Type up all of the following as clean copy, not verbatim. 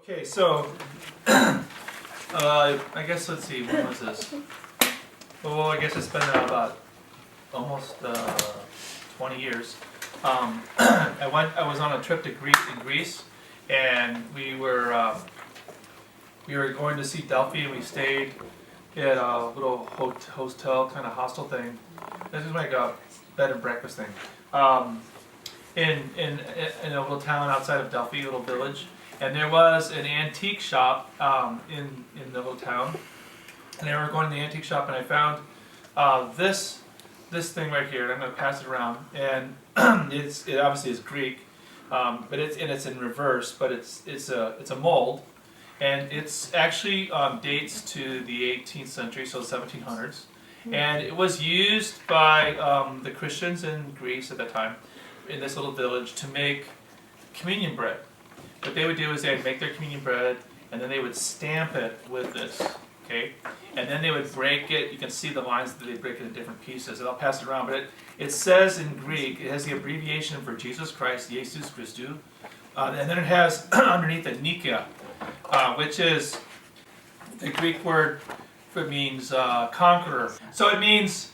Okay, so I guess let's see, when was this? Oh, I guess it's been about almost 20 years. I was on a trip to Greece, and we were going to see Delphi, and we stayed at a little hotel kind of hostel thing. This is like a bed and breakfast thing. In a little town outside of Delphi, a little village. And there was an antique shop in the little town, and I were going to the antique shop, and I found this thing right here. And I'm going to pass it around, and it obviously is Greek, but it's in reverse, but it's a mold, and it's actually dates to the 18th century, so 1700s, and it was used by the Christians in Greece at that time, in this little village, to make communion bread. What they would do is they'd make their communion bread, and then they would stamp it with this, okay? And then they would break it. You can see the lines that they break it in different pieces, and I'll pass it around. But it says in Greek, it has the abbreviation for Jesus Christ, Jesus Christou, and then it has underneath it Nikia, which is the Greek word for means conqueror. So it means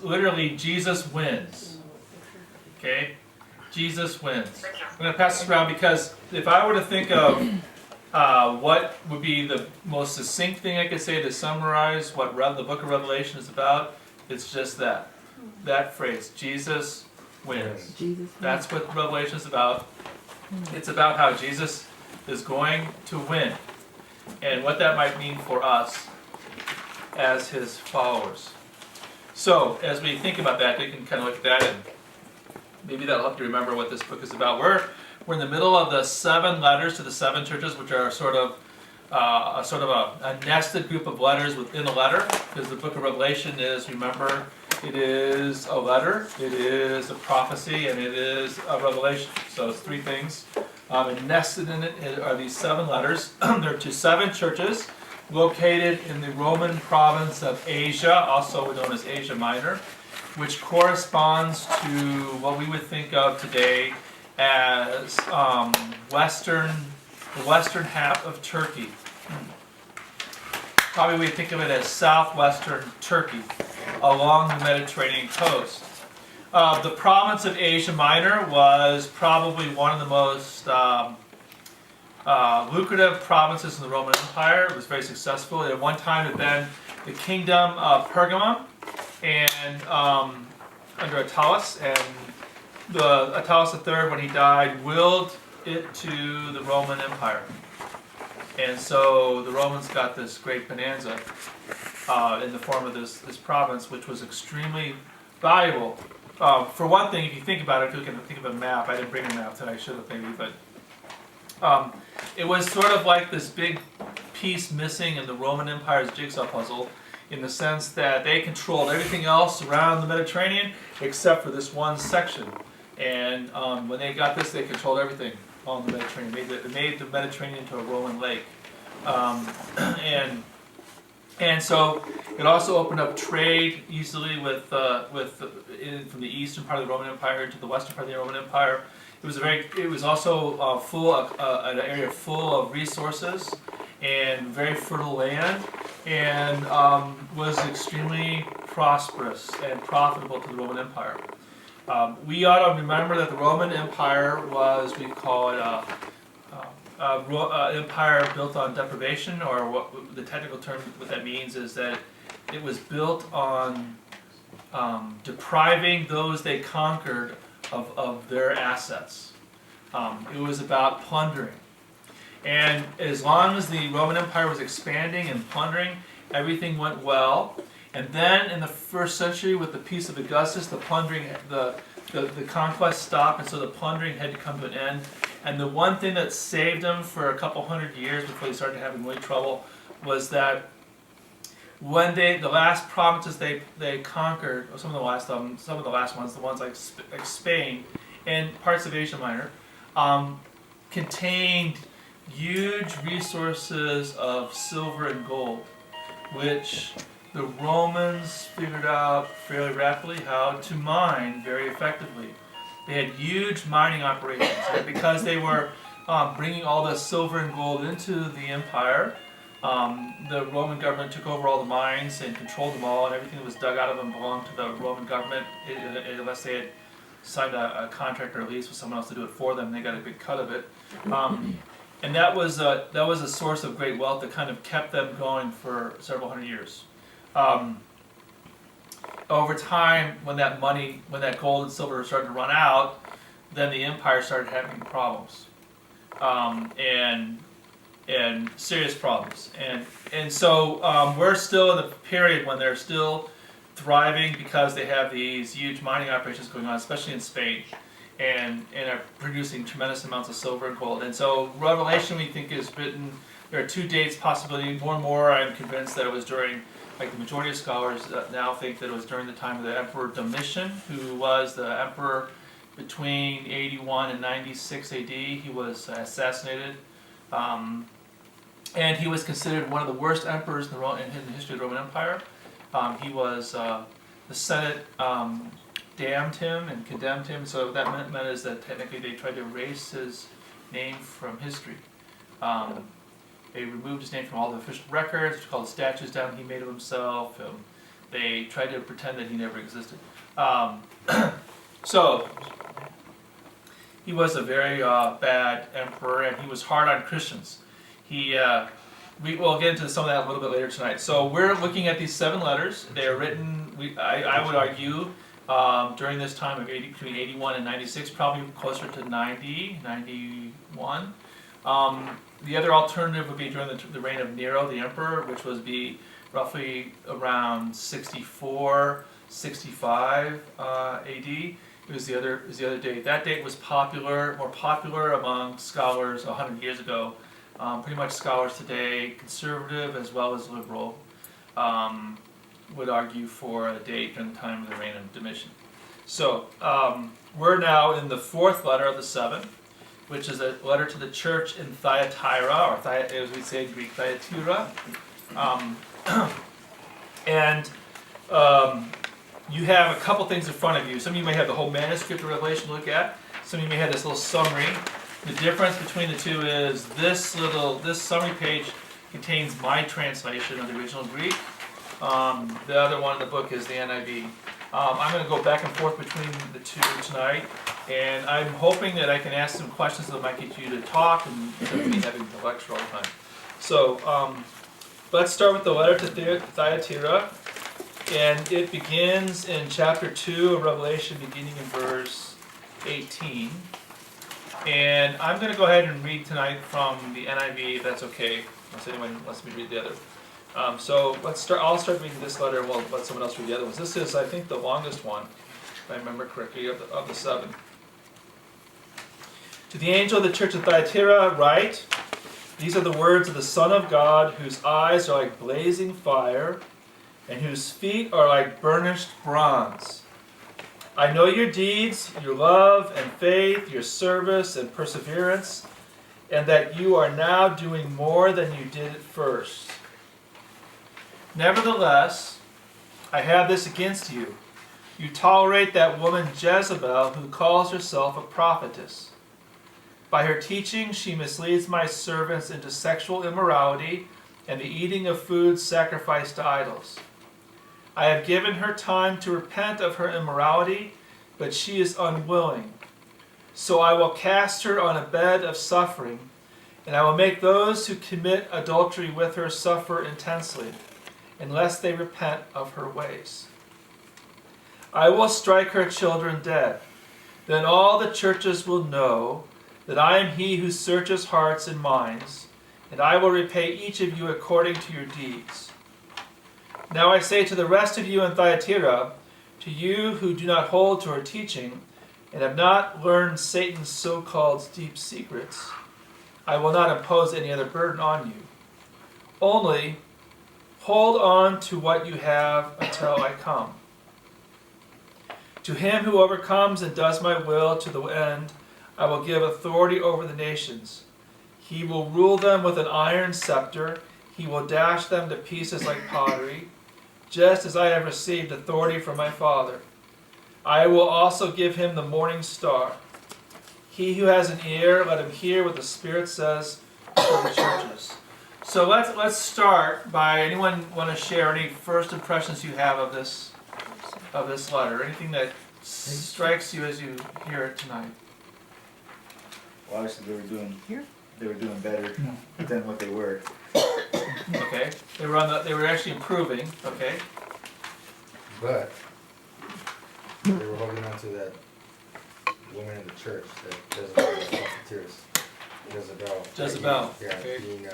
literally Jesus wins, okay? Jesus wins. I'm going to pass this around because if I were to think of what would be the most succinct thing I could say to summarize what the book of Revelation is about, it's just that phrase, Jesus wins. That's what Revelation is about. It's about how Jesus is going to win and what that might mean for us as his followers. So as we think about that, we can kind of look at that, and maybe that'll help you remember what this book is about. We're in the middle of the 7 letters to the 7 churches, which are sort of a nested group of letters within a letter, because the book of Revelation is, remember, it is a letter, it is a prophecy, and it is a revelation. So it's 3 things. And nested in it are these 7 letters. They're to 7 churches located in the Roman province of Asia, also known as Asia Minor, which corresponds to what we would think of today as the western half of Turkey. Probably we think of it as southwestern Turkey along the Mediterranean coast. The province of Asia Minor was probably one of the most lucrative provinces in the Roman Empire. It was very successful. At one time it had been the kingdom of Pergamum, and under Attalus, and the Attalus III, when he died, willed it to the Roman Empire, and so the Romans got this great bonanza in the form of this province, which was extremely valuable. For one thing, if you think about it, if you can think of a map, I didn't bring a map today, I should have maybe, but it was sort of like this big piece missing in the Roman Empire's jigsaw puzzle, in the sense that they controlled everything else around the Mediterranean except for this one section. And when they got this, they controlled everything on the Mediterranean. It made the Mediterranean into a Roman lake. And so it also opened up trade easily from the eastern part of the Roman Empire to the western part of the Roman Empire. It was also an area full of resources and very fertile land, and was extremely prosperous and profitable to the Roman Empire. We ought to remember that the Roman Empire was, we call it an empire built on deprivation, or what the technical term, what that means is that it was built on depriving those they conquered of their assets. It was about plundering. And as long as the Roman Empire was expanding and plundering, everything went well. And then in the 1st century, with the Peace of Augustus, the plundering, the conquest stopped, and so the plundering had to come to an end. And the one thing that saved them for a couple hundred years before they started having really trouble was that when the last provinces they conquered, or some of the last ones, the ones like Spain and parts of Asia Minor, contained huge resources of silver and gold, which the Romans figured out fairly rapidly how to mine very effectively. They had huge mining operations, and because they were bringing all the silver and gold into the empire. The Roman government took over all the mines and controlled them all, and everything that was dug out of them belonged to the Roman government, unless they had signed a contract or a lease with someone else to do it for them. They got a big cut of it, and that was a source of great wealth that kind of kept them going for several hundred years. Over time, when that gold and silver started to run out, then the empire started having problems, and serious problems, and so we're still in the period when they're still thriving because they have these huge mining operations going on, especially in Spain, and are producing tremendous amounts of silver and gold. And so Revelation, we think, is written. There are two dates, possibility. More and more, I'm convinced that it was during, like the majority of scholars now think that it was during the time of the Emperor Domitian, who was the emperor between 81 and 96 AD. He was assassinated. And he was considered one of the worst emperors in the history of the Roman Empire. He was, the Senate damned him and condemned him, so that meant is that technically they tried to erase his name from history. They removed his name from all the official records, which called statues down he made of himself. They tried to pretend that he never existed. So, he was a very bad emperor, and he was hard on Christians. We'll get into some of that a little bit later tonight. So we're looking at these 7 letters. They are written, I would argue, during this time of between 81 and 96, probably closer to 90, 91. The other alternative would be during the reign of Nero, the emperor, which would be roughly around 64, 65 AD. It was the other date. That date was more popular among scholars 100 years ago. Pretty much scholars today, conservative as well as liberal, would argue for a date during the time of the reign of Domitian. So we're now in the 4th letter of the 7, which is a letter to the church in Thyatira, or as we say in Greek, Thyatira. And you have a couple things in front of you. Some of you may have the whole manuscript of Revelation to look at. Some of you may have this little summary. The difference between the two is this summary page contains my translation of the original Greek. The other one in the book is the NIV. I'm going to go back and forth between the two tonight, and I'm hoping that I can ask some questions that might get you to talk instead of me having to lecture all the time. So let's start with the letter to Thyatira, and it begins in chapter 2 of Revelation, beginning in verse 18. And I'm going to go ahead and read tonight from the NIV, if that's okay, unless anyone wants me to read the other. So let's start. I'll start reading this letter, and we'll let someone else read the other ones. This is, I think, the longest one, if I remember correctly, of the 7. To the angel of the church of Thyatira write, these are the words of the Son of God, whose eyes are like blazing fire, and whose feet are like burnished bronze. I know your deeds, your love and faith, your service and perseverance, and that you are now doing more than you did at first. Nevertheless, I have this against you. You tolerate that woman Jezebel, who calls herself a prophetess. By her teaching, she misleads my servants into sexual immorality and the eating of food sacrificed to idols. I have given her time to repent of her immorality, but she is unwilling. So I will cast her on a bed of suffering, and I will make those who commit adultery with her suffer intensely, unless they repent of her ways. I will strike her children dead. Then all the churches will know that I am he who searches hearts and minds, and I will repay each of you according to your deeds. Now I say to the rest of you in Thyatira, to you who do not hold to her teaching, and have not learned Satan's so-called deep secrets, I will not impose any other burden on you. Only hold on to what you have until I come. To him who overcomes and does my will to the end, I will give authority over the nations. He will rule them with an iron scepter. He will dash them to pieces like pottery, just as I have received authority from my Father. I will also give him the morning star. He who has an ear, let him hear what the Spirit says to the churches. So let's start by, anyone want to share any first impressions you have of this letter? Anything that strikes you as you hear it tonight? Well, obviously they were doing better than what they were. Okay, they were actually improving. Okay, But they were holding on to that woman in the church, that Jezebel, Jezebel. Yeah, Okay. being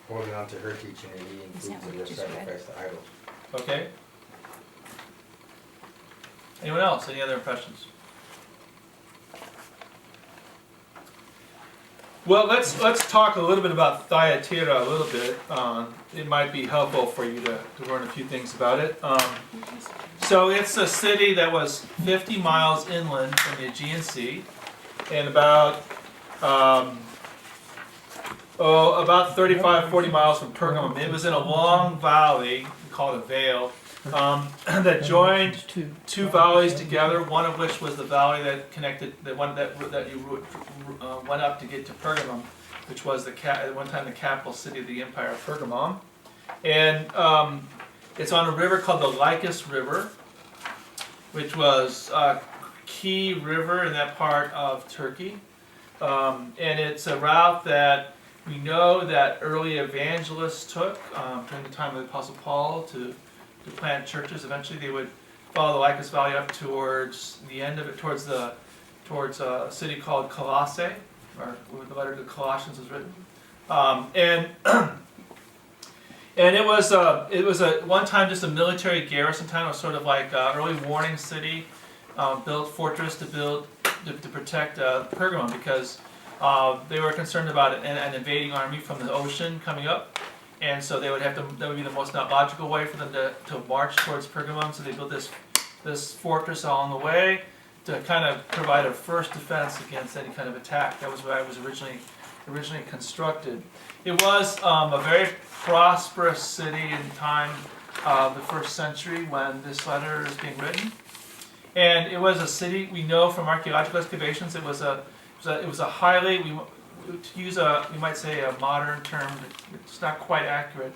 holding on to her teaching and eating foods that were sacrificed to idols. Okay. Anyone else? Any other impressions? Well, let's talk a little bit about Thyatira a little bit. It might be helpful for you to learn a few things about it. So it's a city that was 50 miles inland from the Aegean Sea, and about 35, 40 miles from Pergamum. It was in a long valley, we call it a vale, that joined two valleys together. One of which was the valley that connected the one that you went up to get to Pergamum, which was at one time the capital city of the empire of Pergamum. And it's on a river called the Lycus River, which was a key river in that part of Turkey. And it's a route that we know that early evangelists took during the time of the Apostle Paul to plant churches. Eventually they would follow the Lycus Valley up towards the end of it, towards a city called Colossae, or where the letter to the Colossians was written. And it was one time just a military garrison town. It was sort of like an early warning city, built fortress to protect Pergamum, because they were concerned about an invading army from the ocean coming up, and so that would be the most not logical way for them to march towards Pergamum. So they built this fortress along the way to kind of provide a first defense against any kind of attack. That was why it was originally constructed. It was a very prosperous city in time of the first century when this letter is being written, and it was a city we know from archaeological excavations. It was a highly, to use we might say a modern term, it's not quite accurate.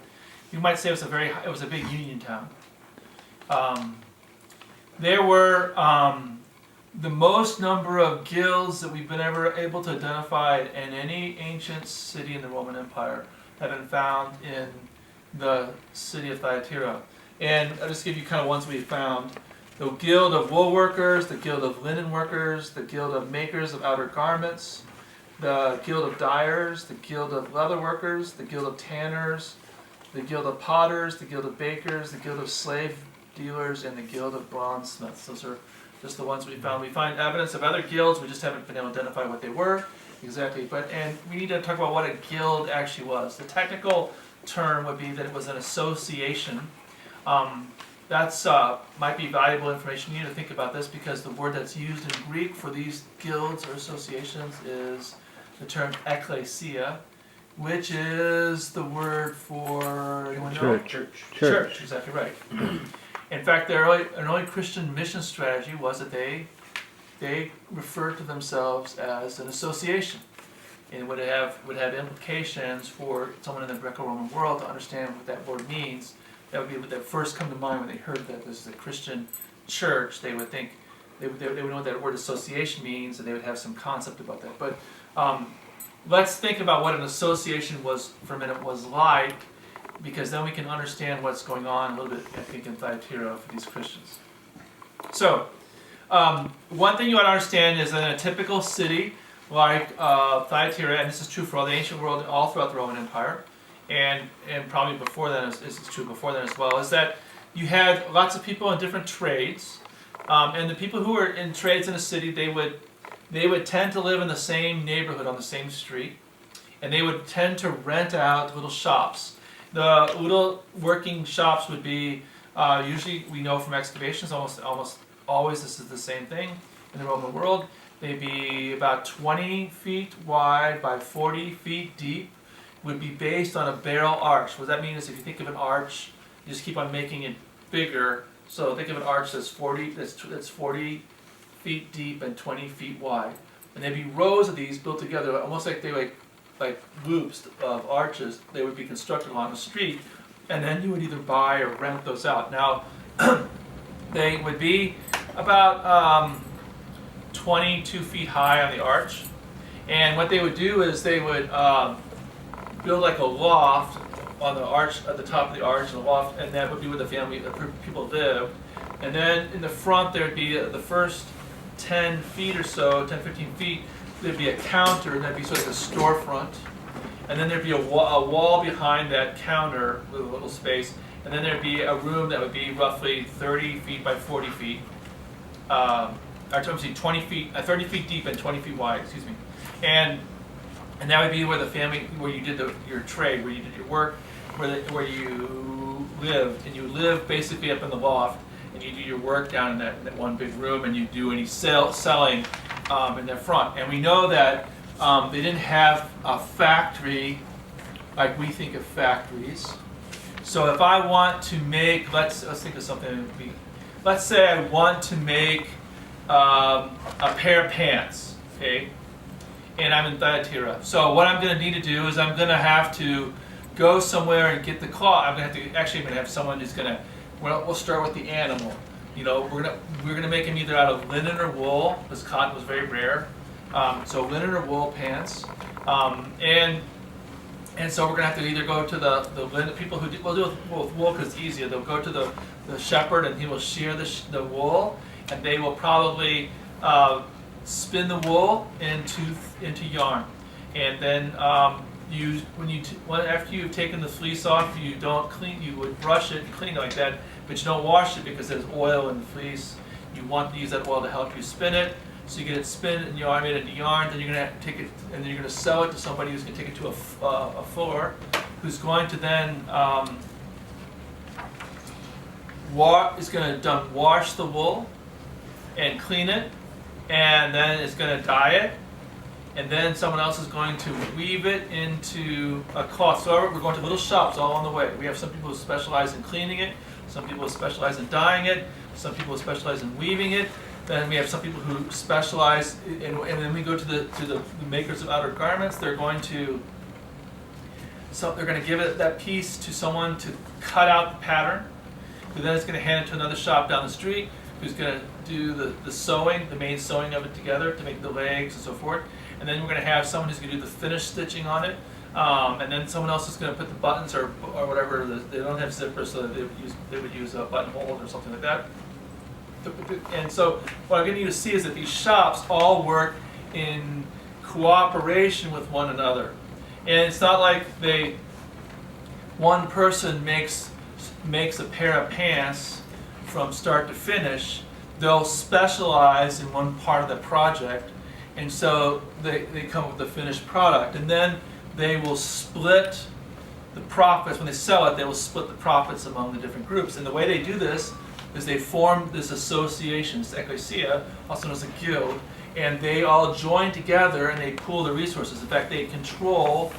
You might say it was a big union town. There were the most number of guilds that we've been ever able to identify in any ancient city in the Roman Empire have been found in the city of Thyatira. And I'll just give you kind of ones we found. The Guild of Wool Workers, the Guild of Linen Workers, the Guild of Makers of Outer Garments, the Guild of Dyers, the Guild of Leather Workers, the Guild of Tanners, the Guild of Potters, the Guild of Bakers, the Guild of Slave Dealers, and the Guild of Bronzesmiths. Those are just the ones we found. We find evidence of other guilds, we just haven't been able to identify what they were exactly. And we need to talk about what a guild actually was. The technical term would be that it was an association. That's might be valuable information. You need to think about this, because the word that's used in Greek for these guilds or associations is the term ekklesia, which is the word for, anyone know? Church, exactly right. In fact, an early Christian mission strategy was that they referred to themselves as an association, and would have implications for someone in the Greco-Roman world to understand what that word means. That would be what that first come to mind when they heard that this is a Christian church. They would think they would know what that word association means, and they would have some concept about that. But let's think about what an association was for a minute was like, because then we can understand what's going on a little bit, I think, in Thyatira for these Christians. So one thing you ought to understand is that in a typical city like Thyatira, and this is true for all the ancient world, all throughout the Roman Empire, and probably before then, is true before then as well, is that you had lots of people in different trades, and the people who were in trades in a city, they would tend to live in the same neighborhood on the same street, and they would tend to rent out little shops. The little working shops would be usually, we know from excavations, almost always this is the same thing in the Roman world. They'd be about 20 feet wide by 40 feet deep. Would be based on a barrel arch. What that means is, if you think of an arch, you just keep on making it bigger. So think of an arch that's 40 feet deep and 20 feet wide. and there'd be rows of these built together, almost like they like loops of arches. They would be constructed along the street, and then you would either buy or rent those out. Now, they would be about 22 feet high on the arch, and what they would do is they would build like a loft on the arch, at the top of the arch, and a loft, and that would be where the family, the people lived. And then in the front there would be the first 10 feet or so, 10, 15 feet, there'd be a counter, and that'd be sort of a storefront. And then there'd be a wall behind that counter with a little space. And then there'd be a room that would be roughly 30 feet by 40 feet. Or 20 feet, 30 feet deep and 20 feet wide, excuse me. And that would be where the family, where you did your trade, where you did your work, where you lived. And you live basically up in the loft, and you do your work down in that one big room, and you do any selling in their front. And we know that they didn't have a factory like we think of factories. So if I want to make, let's think of something. Let's say I want to make a pair of pants, okay? And I'm in Thyatira. So what I'm going to need to do is I'm going to have to go somewhere and get the cloth. I'm going to have someone who's going to. We'll start with the animal. You know, we're gonna make them either out of linen or wool, because cotton was very rare. So linen or wool pants, and so we're gonna have to either go to the linen people who we'll do with wool because it's easier. They'll go to the shepherd, and he will shear the wool, and they will probably spin the wool into yarn, and then after you've taken the fleece off, you don't clean. You would brush it and clean it like that, but you don't wash it because there's oil in the fleece. You want to use that oil to help you spin it, so you get it spin and you made it into yarn. Then you're gonna take it and then you're gonna sell it to somebody who's gonna take it to a fuller, who's going to then wash the wool and clean it, and then it's gonna dye it. And then someone else is going to weave it into a cloth. So we're going to little shops all on the way. We have some people who specialize in cleaning it, some people who specialize in dyeing it, some people who specialize in weaving it. Then we have some people who specialize, and then we go to the makers of outer garments. They're going to give it that piece to someone to cut out the pattern, who then is going to hand it to another shop down the street, who's going to do the sewing, the main sewing of it together to make the legs and so forth. And then we're going to have someone who's going to do the finished stitching on it, and then someone else is going to put the buttons or whatever. They don't have zippers, so they would use a buttonhole or something like that. And so what I'm getting you to see is that these shops all work in cooperation with one another, and it's not like one person makes a pair of pants from start to finish. They'll specialize in one part of the project. And so they come up with the finished product, and then they will split the profits. When they sell it, they will split the profits among the different groups. And the way they do this is they form this association, this ecclesia, also known as a guild, and they all join together and they pool the resources. In fact, they control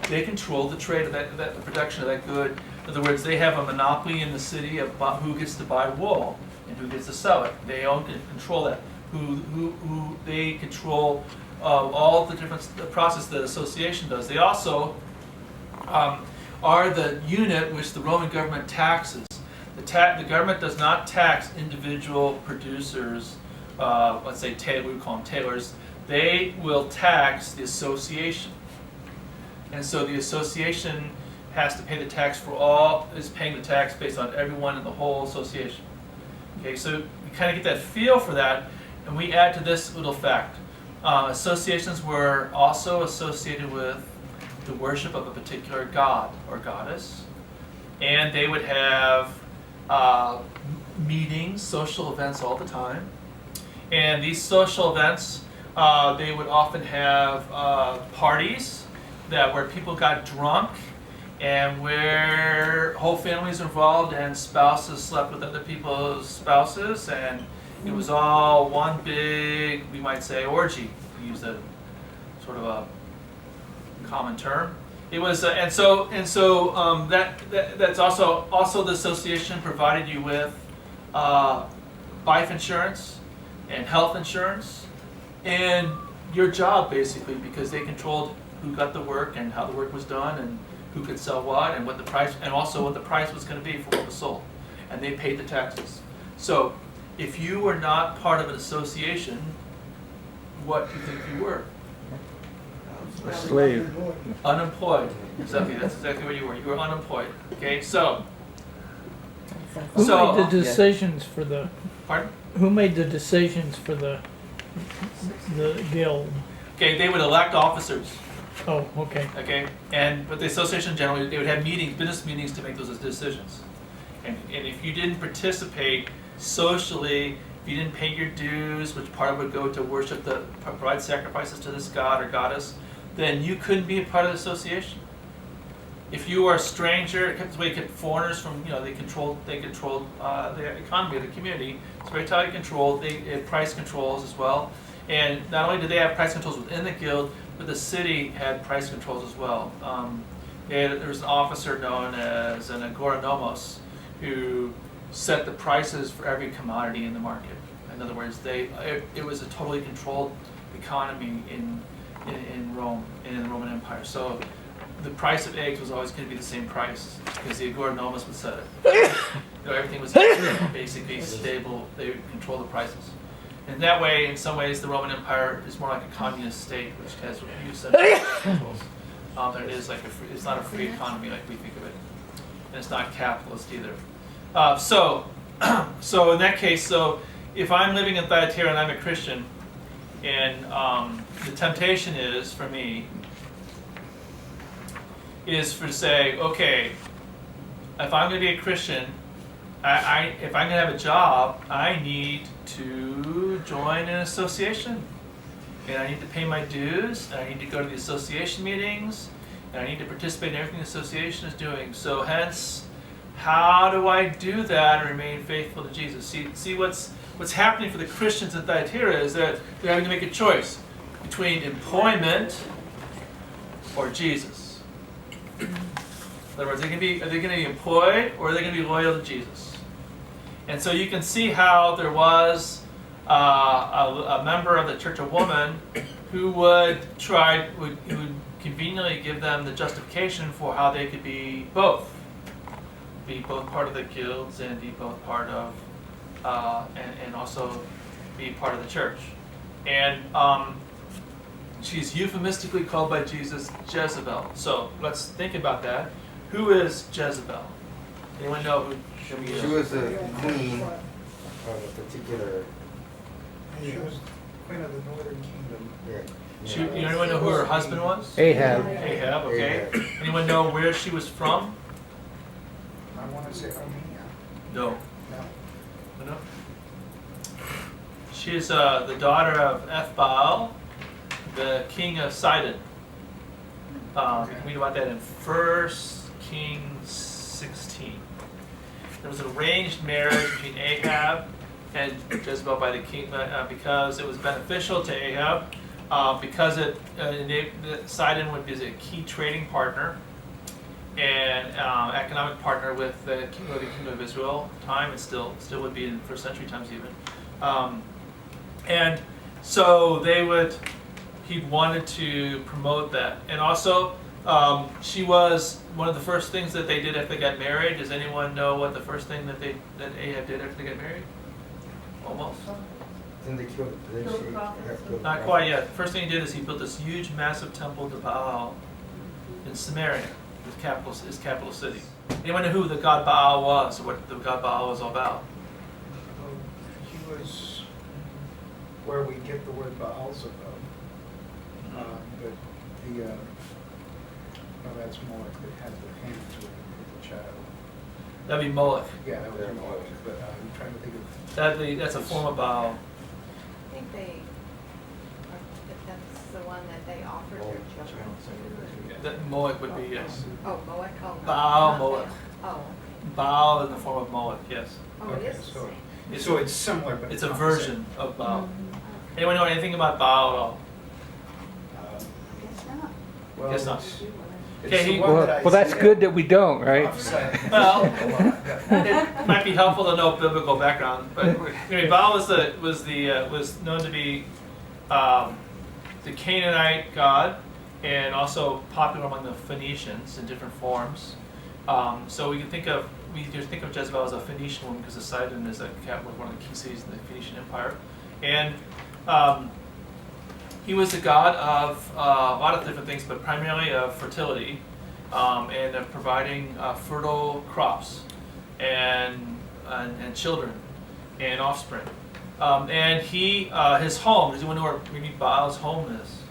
the trade of the production of that good. In other words, they have a monopoly in the city of who gets to buy wool and who gets to sell it. They own and control that. Who they control all the different process that association does. They also are the unit which the Roman government taxes. The government does not tax individual producers, let's say we would call them tailors. They will tax the association. And so the association has to pay the tax is paying the tax based on everyone in the whole association. Okay, so we kind of get that feel for that. And we add to this little fact. Associations were also associated with the worship of a particular god or goddess. And they would have meetings, social events all the time. And these social events, they would often have parties where people got drunk and where whole families were involved and spouses slept with other people's spouses, and it was all one big, we might say, orgy, to use a sort of a common term. It was, that's also the association provided you with life insurance and health insurance and your job basically, because they controlled who got the work and how the work was done and who could sell what and what the price, and also what the price was going to be for what was sold, and they paid the taxes. So if you were not part of an association, what do you think you were? A slave. Unemployed. Exactly. That's exactly what you were. You were unemployed. Okay. So, Who So- made the decisions for the, pardon? who made the decisions for the guild? Okay. They would elect officers. Oh, okay. Okay. But the association generally they would have meetings, business meetings, to make those decisions. And if you didn't participate socially, if you didn't pay your dues, which part of it would go to worship provide sacrifices to this god or goddess, then you couldn't be a part of the association. If you were a stranger, it kept foreigners from, they controlled the economy of the community. It's very tightly controlled. They had price controls as well. And not only did they have price controls within the guild, but the city had price controls as well. There was an officer known as an agronomos who set the prices for every commodity in the market. In other words, it was a totally controlled economy in Rome and in the Roman Empire. So the price of eggs was always going to be the same price because the agronomos would set it. Everything was basically stable. They would control the prices. And that way, in some ways, the Roman Empire is more like a communist state, which has huge central controls. Than it is like it's not a free economy like we think of it, and it's not capitalist either. So in that case, if I'm living in Thyatira and I'm a Christian, and the temptation is for me to say, okay, if I'm going to be a Christian, if I'm going to have a job, I need to join an association, and I need to pay my dues, and I need to go to the association meetings, and I need to participate in everything the association is doing. So hence, how do I do that and remain faithful to Jesus? See what's happening for the Christians in Thyatira is that they're having to make a choice between employment or Jesus. In other words, are they going to be employed or are they going to be loyal to Jesus? And so you can see how there was a member of the Church of Woman who would conveniently give them the justification for how they could be both part of the guilds and be both part of and also be part of the church. And she's euphemistically called by Jesus Jezebel. So let's think about that. Who is Jezebel? Anyone know who she is? She was a queen of a particular. She was queen of the northern kingdom. Yeah. Anyone know who her husband was? Ahab. Ahab, okay. Ahab. Anyone know where she was from? I want to say Armenia. No. No. No. She is the daughter of Ethbaal, the king of Sidon. Read about that in 1 Kings 16. There was an arranged marriage between Ahab and Jezebel by the king because it was beneficial to Ahab, because Sidon would be a key trading partner and economic partner with the kingdom of Israel at the time, and still would be in first century times even. And so he wanted to promote that. And also, she was one of the first things that they did after they got married. Does anyone know what the first thing that Ahab did after they got married? Almost. Then they killed. Not quite yet. The first thing he did is he built this huge, massive temple to Baal in Samaria, his capital city. Anyone know who the god Baal was, or what the god Baal was all about? He was where we get the word Baalzebub. But that's Moloch that had the hands with the child. That'd be Moloch. Yeah, that was Moloch, but I'm trying to think of. That's a form of Baal. I think that's the one that they offered their children to. That Moloch would be, yes. Oh, Moloch, oh. Baal, not Moloch. them. Oh, Baal in the form of Moloch, yes. oh, it is the so- same. So it's similar, but It's a not the version same. of Baal. Anyone know anything about Baal at all? I guess not. Well, Guess not. it's- Okay, it's the he- one that I That's see good that we don't, right? offside. Well, A lot, yeah. it might be helpful to know biblical background, but anyway, Baal was known to be the Canaanite god, and also popular among the Phoenicians in different forms. So we just think of Jezebel as a Phoenician woman because Sidon is a capital, one of the key cities in the Phoenician Empire, and he was the god of a lot of different things, but primarily of fertility, and of providing fertile crops and children and offspring. And his home, does anyone know where maybe Baal's home is?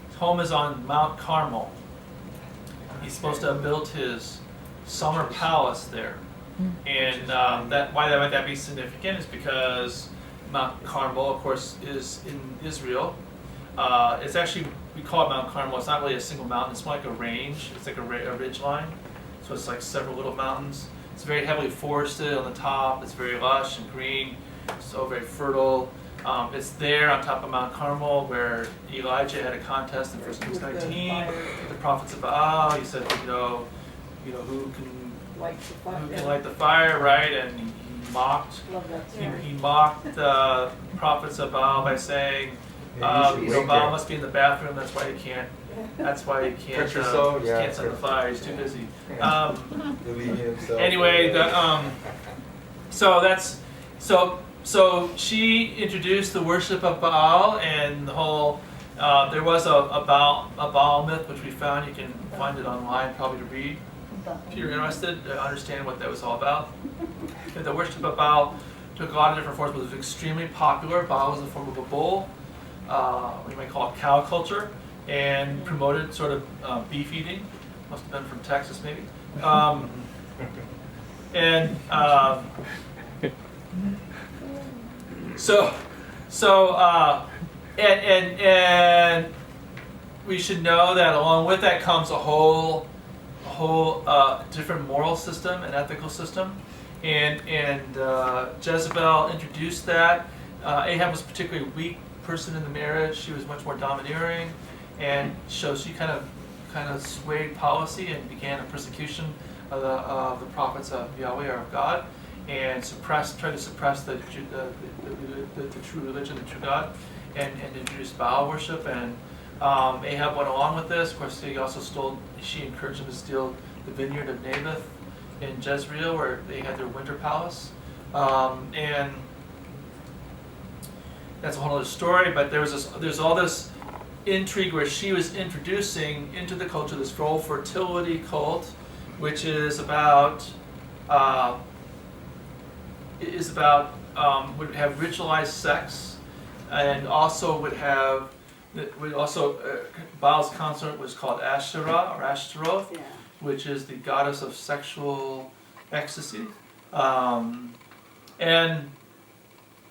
His home is on Mount Carmel. He's supposed to have built his summer palace there. And why might that be significant is because Mount Carmel, of course, is in Israel. It's actually, we call it Mount Carmel. It's not really a single mountain. It's more like a range. It's like a ridge line. So it's like several little mountains. It's very heavily forested on the top. It's very lush and green, so very fertile. It's there on top of Mount Carmel where Elijah had a contest in 1 Kings 19 with the prophets of Baal. He said, who can light the fire, right? And he mocked. Love that He, story. he mocked the prophets of Baal by saying, Yeah, you should wait Baal there. must be in the bathroom. That's why he can't. That's why he can't. Cut yourself, yeah. Can't send the fire. He's too busy. Deleting himself. Anyway, so she introduced the worship of Baal and the whole. There was a Baal myth which we found. You can find it online, probably to read if you're interested to understand what that was all about. And the worship of Baal took a lot of different forms, but it was extremely popular. Baal was in the form of a bull. What you might call it cow culture, and promoted sort of beef eating. Must have been from Texas, maybe. And we should know that along with that comes a whole different moral system and ethical system, and Jezebel introduced that. Ahab was a particularly weak person in the marriage. She was much more domineering, and so she kind of swayed policy and began a persecution of the prophets of Yahweh or of God, and tried to suppress the true religion, the true God, and introduced Baal worship. And Ahab went along with this. Of course, she encouraged him to steal the vineyard of Naboth in Jezreel, where they had their winter palace, and that's a whole other story. But there's all this intrigue where she was introducing into the culture this whole fertility cult, which is about would have ritualized sex, and also Baal's consort was called Asherah or Ashtaroth, which is the goddess of sexual ecstasy, and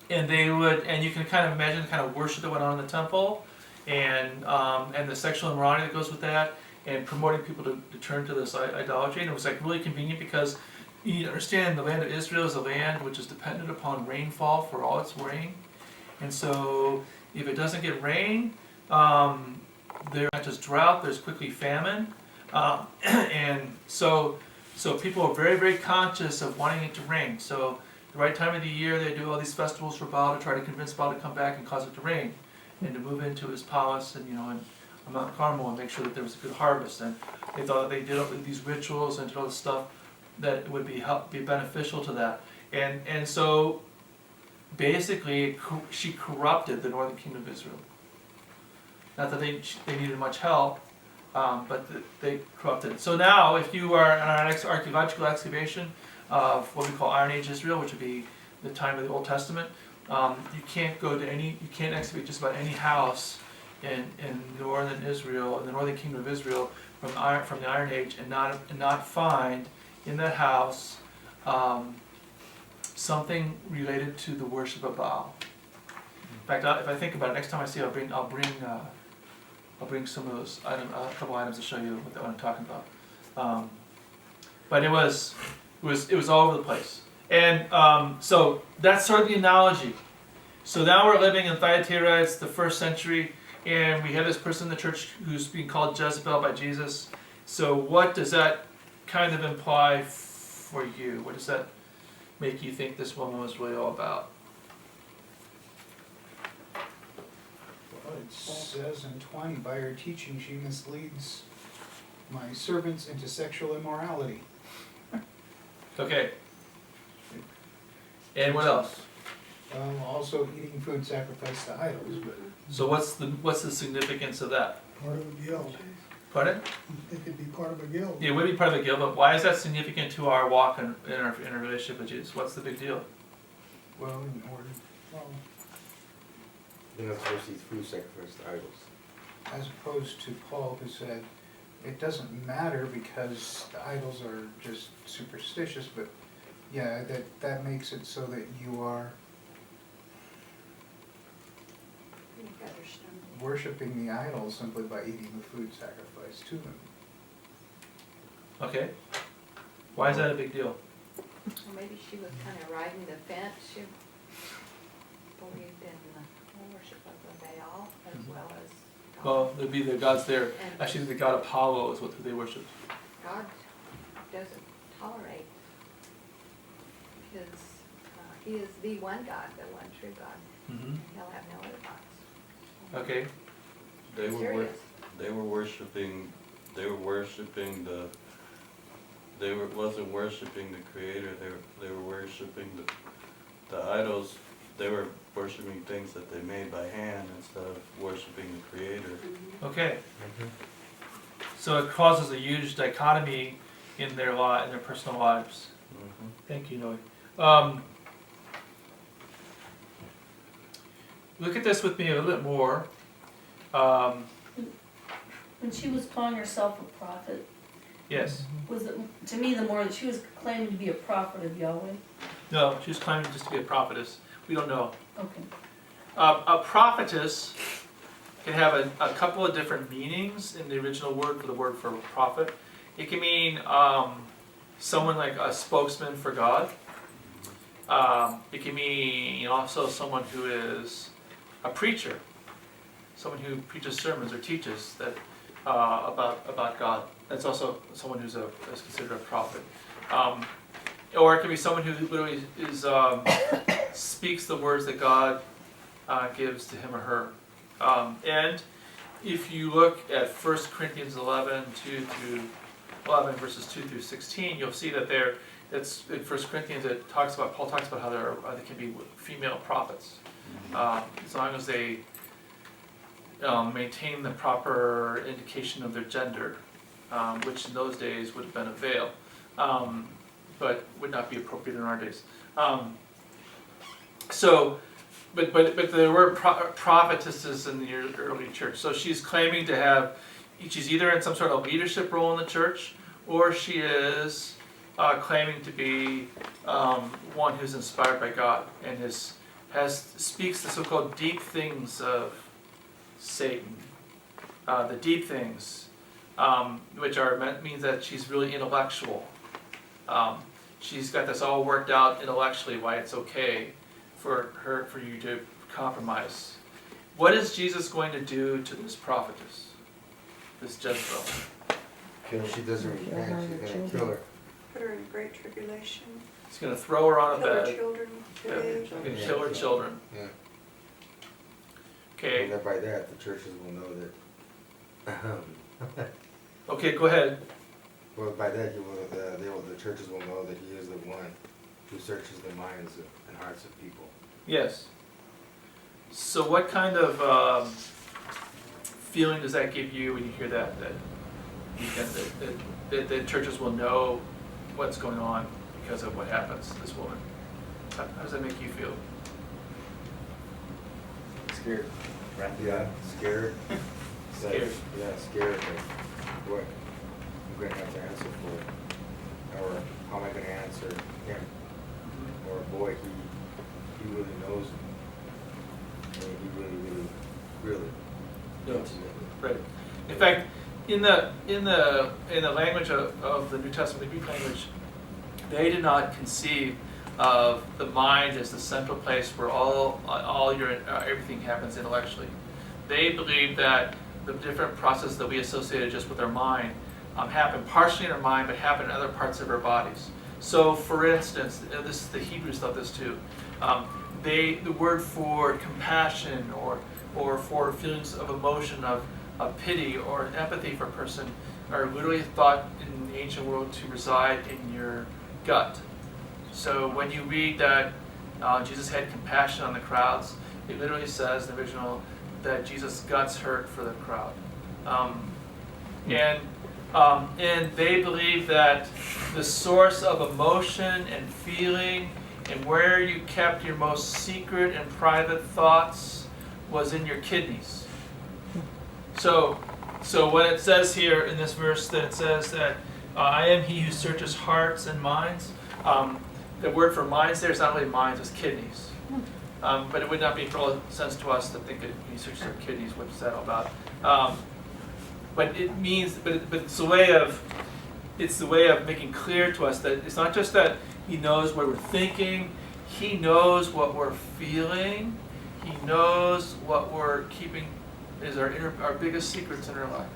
you can kind of imagine the kind of worship that went on in the temple, and the sexual immorality that goes with that, and promoting people to turn to this idolatry. And it was like really convenient because you understand the land of Israel is a land which is dependent upon rainfall for all its rain, and so if it doesn't get rain, there's not just drought, there's quickly famine, and so people are very, very conscious of wanting it to rain. So the right time of the year, they do all these festivals for Baal to try to convince Baal to come back and cause it to rain, and to move into his palace and on Mount Carmel and make sure that there was a good harvest. And they thought that they did all these rituals and did all this stuff that would be beneficial to that. And so basically, she corrupted the northern kingdom of Israel. Not that they needed much help, but they corrupted it. So now, if you are on an archaeological excavation of what we call Iron Age Israel, which would be the time of the Old Testament, you can't excavate just about any house in northern Israel, in the northern kingdom of Israel, from the Iron Age, and not find in that house something related to the worship of Baal. In fact, if I think about it, next time I see it, I'll bring some of those items, a couple items to show you what I'm talking about. But it was all over the place, and so that's sort of the analogy. So now we're living in Thyatira. It's the 1st century, and we have this person in the church who's being called Jezebel by Jesus. So what does that kind of imply for you? What does that make you think this woman was really all about? It says in 20, by her teaching, she misleads my servants into sexual immorality. Okay. And what else? Also eating food sacrificed to idols, but So what's the significance of that? Part of a guild. Pardon? It could be part of a guild. It would be part of the guild, but why is that significant to our walk in our relationship with Jesus? What's the big deal? well, in order, Well, Then that's where she's food sacrifice to idols. as opposed to Paul who said, it doesn't matter because the idols are just superstitious, but yeah, that makes it so that you are worshiping the idols simply by eating the food sacrificed to them. Okay. Why is that a big deal? Or maybe she was kind of riding the fence. She believed in the worship of the Baal as well as God. Well, there'd be the gods there. And Actually, the god Apollo is what they worship. God doesn't tolerate his, he is the one God, the one true God. Mm-hmm. He'll have no other gods. Okay. They were Serious. they were worshiping wasn't worshiping the creator, they were worshiping the idols. They were worshiping things that they made by hand instead of worshiping the creator. Okay. So it causes a huge dichotomy in their personal lives. Mm-hmm. Thank you, Noe. Look at this with me a little bit more. When she was calling herself a prophet, Yes. was it, to me, the more that she was claiming to be a prophet of Yahweh? No, she was claiming just to be a prophetess. We don't know. Okay. A prophetess can have a couple of different meanings in the original word for prophet. It can mean someone like a spokesman for God. It can mean also someone who is a preacher, someone who preaches sermons or teaches that about God. That's also someone who's considered a prophet. Or it can be someone who literally is speaks the words that God gives to him or her. And if you look at 1 Corinthians 11, 2 through 11, verses 2 through 16, you'll see that it's in 1 Corinthians Paul talks about how there can be female prophets, as long as they maintain the proper indication of their gender, which in those days would have been a veil, but would not be appropriate in our days. But there were prophetesses in the early church. So she's claiming to have, she's either in some sort of leadership role in the church, or she is claiming to be one who's inspired by God and speaks the so-called deep things of Satan. The deep things, which means that she's really intellectual. She's got this all worked out intellectually why it's okay for you to compromise. What is Jesus going to do to this prophetess, this Jezebel? If she doesn't repent, she's gonna kill her. Put her in great tribulation, He's going to throw her on a kill her bed children, and today. kill her children. Yeah. Okay. And then by that, the churches will know that. Okay, go ahead. Well, by that, the churches will know that he is the one who searches the minds and hearts of people. Yes. So what kind of feeling does that give you when you hear that that churches will know what's going on because of what happens to this woman? How does that make you feel? Scared. Right? Yeah, scared. Scared. Yeah, scared of what I'm gonna have to answer for, or how am I gonna answer him? Or boy, he really knows me. I mean, he really No. intimately. Right. In fact, in the language of the New Testament, the Greek language, they did not conceive of the mind as the central place where all your everything happens intellectually. They believed that the different processes that we associated just with our mind happen partially in our mind, but happen in other parts of our bodies. So, for instance, the Hebrews thought this too. The word for compassion or or for feelings of emotion, of pity or empathy for a person, are literally thought in the ancient world to reside in your gut. So when you read that Jesus had compassion on the crowds, it literally says in the original that Jesus' guts hurt for the crowd. And they believe that the source of emotion and feeling and where you kept your most secret and private thoughts was in your kidneys. So what it says here in this verse, that it says that I am he who searches hearts and minds. The word for minds there is not really minds, it's kidneys. But it would not make all sense to us to think that he searches our kidneys. What is that all about? But it means, but it's the way of making clear to us that it's not just that he knows what we're thinking. He knows what we're feeling. He knows what we're keeping is our biggest secrets in our life.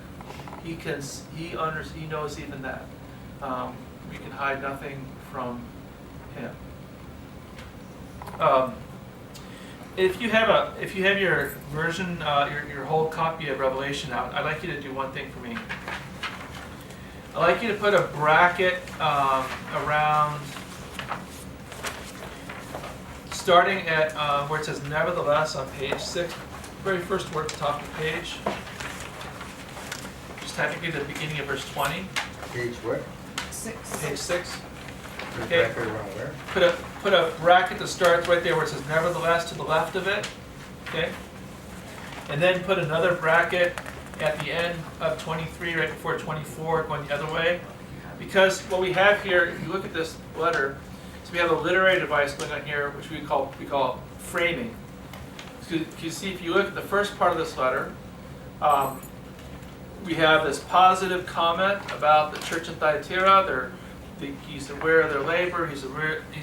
He knows even that. We can hide nothing from him. If you have your version, your whole copy of Revelation out, I'd like you to do one thing for me. I'd like you to put a bracket around, starting at where it says nevertheless on page 6, very first word at the top of the page. Just technically the beginning of verse 20. Page what? 6. Page 6. Okay. Okay. Around where? Put a bracket that starts right there where it says nevertheless to the left of it. Okay? And then put another bracket at the end of 23, right before 24, going the other way. Because what we have here, if you look at this letter, so we have a literary device going on here, which we call framing. So you see, if you look at the first part of this letter, we have this positive comment about the church in Thyatira. He's aware of their labor. He's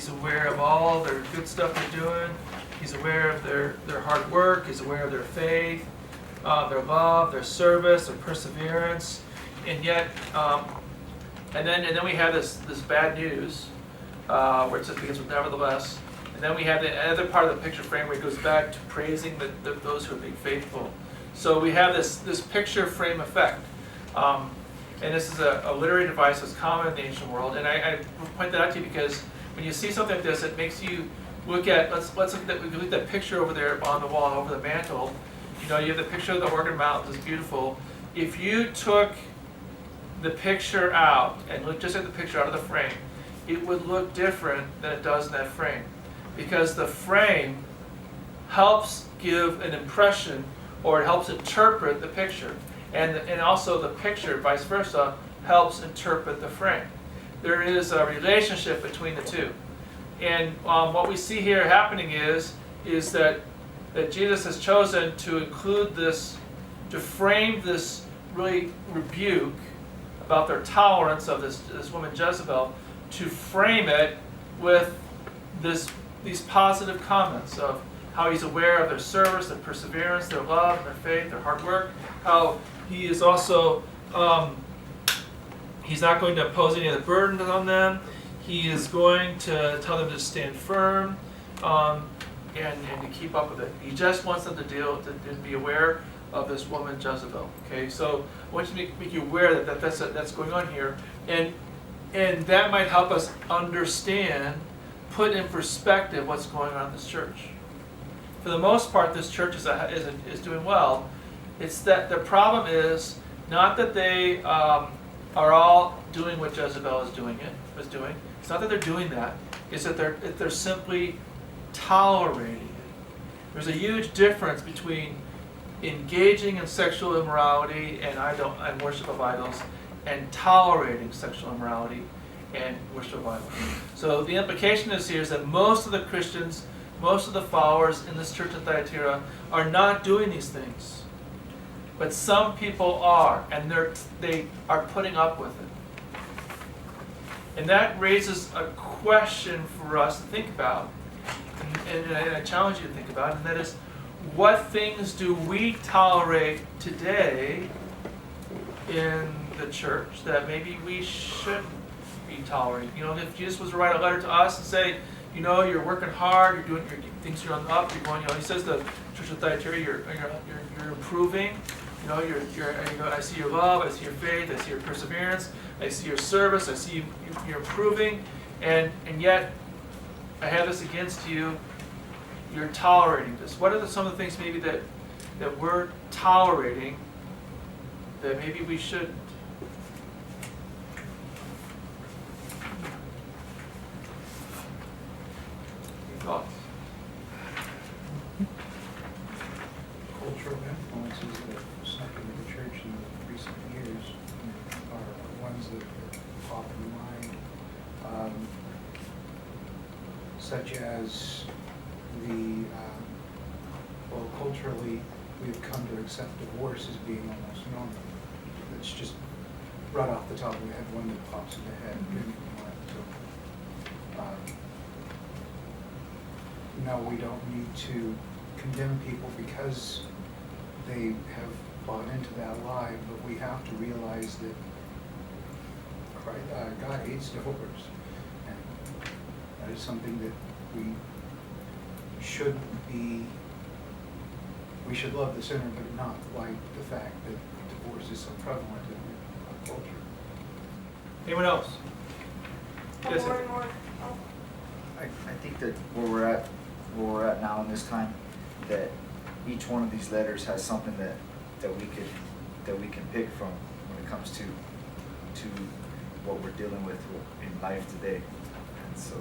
aware of all their good stuff they're doing. He's aware of their hard work. He's aware of their faith, their love, their service, their perseverance. And yet, and then we have this bad news where it says because nevertheless. And then we have the other part of the picture frame where it goes back to praising those who are being faithful. So we have this picture frame effect. And this is a literary device that's common in the ancient world. And I point that out to you because when you see something like this, it makes you look at, let's look at that picture over there on the wall, over the mantle. You know, you have the picture of the organ mountains, it's beautiful. If you took the picture out and looked just at the picture out of the frame, it would look different than it does in that frame. Because the frame helps give an impression, or it helps interpret the picture. And also the picture, vice versa, helps interpret the frame. There is a relationship between the two. And what we see here happening is that Jesus has chosen to include this, to frame this really rebuke about their tolerance of this woman Jezebel, to frame it with these positive comments of how he's aware of their service, their perseverance, their love, their faith, their hard work, how he is also, he's not going to impose any of the burdens on them. He is going to tell them to stand firm and to keep up with it. He just wants them to be aware of this woman Jezebel. Okay, so I want you to make you aware that that's going on here, and that might help us understand, put in perspective what's going on in this church. For the most part, this church is doing well. It's that the problem is not that they are all doing what Jezebel was doing. It's not that they're doing that. It's that they're simply tolerating it. There's a huge difference between engaging in sexual immorality and worship of idols, and tolerating sexual immorality and worship of idols. So the implication is that most of the Christians, most of the followers in this church in Thyatira are not doing these things. But some people are, and they are putting up with it. And that raises a question for us to think about, and I challenge you to think about, and that is, what things do we tolerate today in the church that maybe we shouldn't be tolerating? You know, if Jesus was to write a letter to us and say, you know, you're working hard, you're doing things, you're on the up, you're going, you know, he says to Patricia Thyatira, you're improving. You know, I see your love, I see your faith, I see your perseverance, I see your service, I see you're improving, and yet I have this against you. You're tolerating this. What are some of the things maybe that we're tolerating that maybe we shouldn't? Any thoughts? Cultural influences that have snuck into the church in recent years are ones that pop in mind, such as well, culturally, we've come to accept divorce as being almost normal. It's just right off the top of my head, one that pops in the head. No, we don't need to condemn people because they have bought into that lie, but we have to realize that God hates divorce, and that is something that we should love the sinner, but not like the fact that divorce is so prevalent in our culture. Anyone else? Yes, More and more, I think that where we're at now in this time, that each one of these letters has something that we can pick from when it comes to what we're dealing with in life today. And so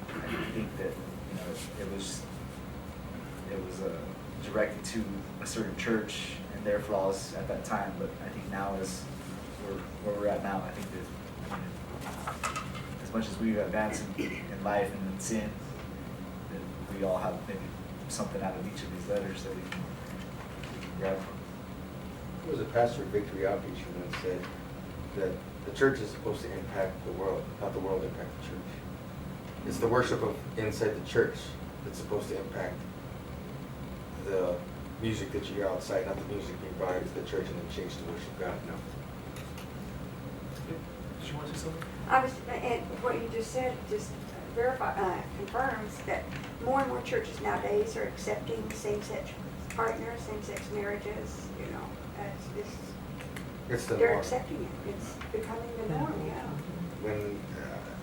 I think that, you know, it was directed to a certain church and their flaws at that time, but I think now is where we're at now. I think that, I mean, as much as we advance in life and in sin, that we all have maybe something out of each of these letters that we can grab from. There was a pastor at Victory Outreach who once said that the church is supposed to impact the world, not the world impact the church. It's the worship of inside the church that's supposed to impact the music that you hear outside, not the music being brought into the church and then changed to worship God. No. Did you want to say something? and what you just said just confirms that more and more churches nowadays are accepting same-sex partners, same-sex marriages, you know, It's the they're norm. accepting it. It's becoming the norm, yeah. When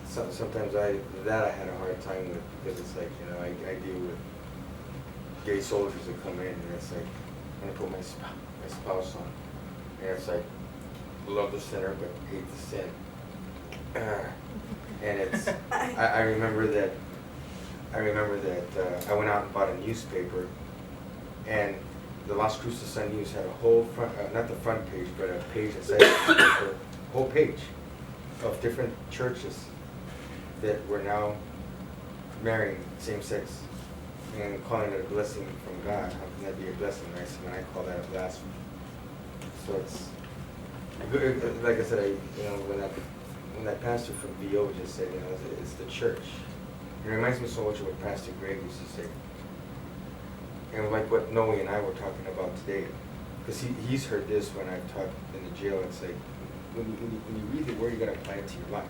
sometimes I had a hard time with, because it's like, you know, I deal with gay soldiers that come in, and it's like, I'm gonna put my spouse on, and it's like, love the sinner but hate the sin. And it's, I remember that I went out and bought a newspaper, and the Las Cruces Sun News had a whole front, not the front page, but a page inside the newspaper, whole page of different churches that were now marrying same-sex and calling it a blessing from God. How can that be a blessing, right? So when I call that a blasphemy. So it's, like I said, when that pastor from VO just said, you know, it's the church. It reminds me so much of what Pastor Greg used to say. And like what Noe and I were talking about today. Because he's heard this when I've talked in the jail. It's like, when you read the word, you got to apply it to your life.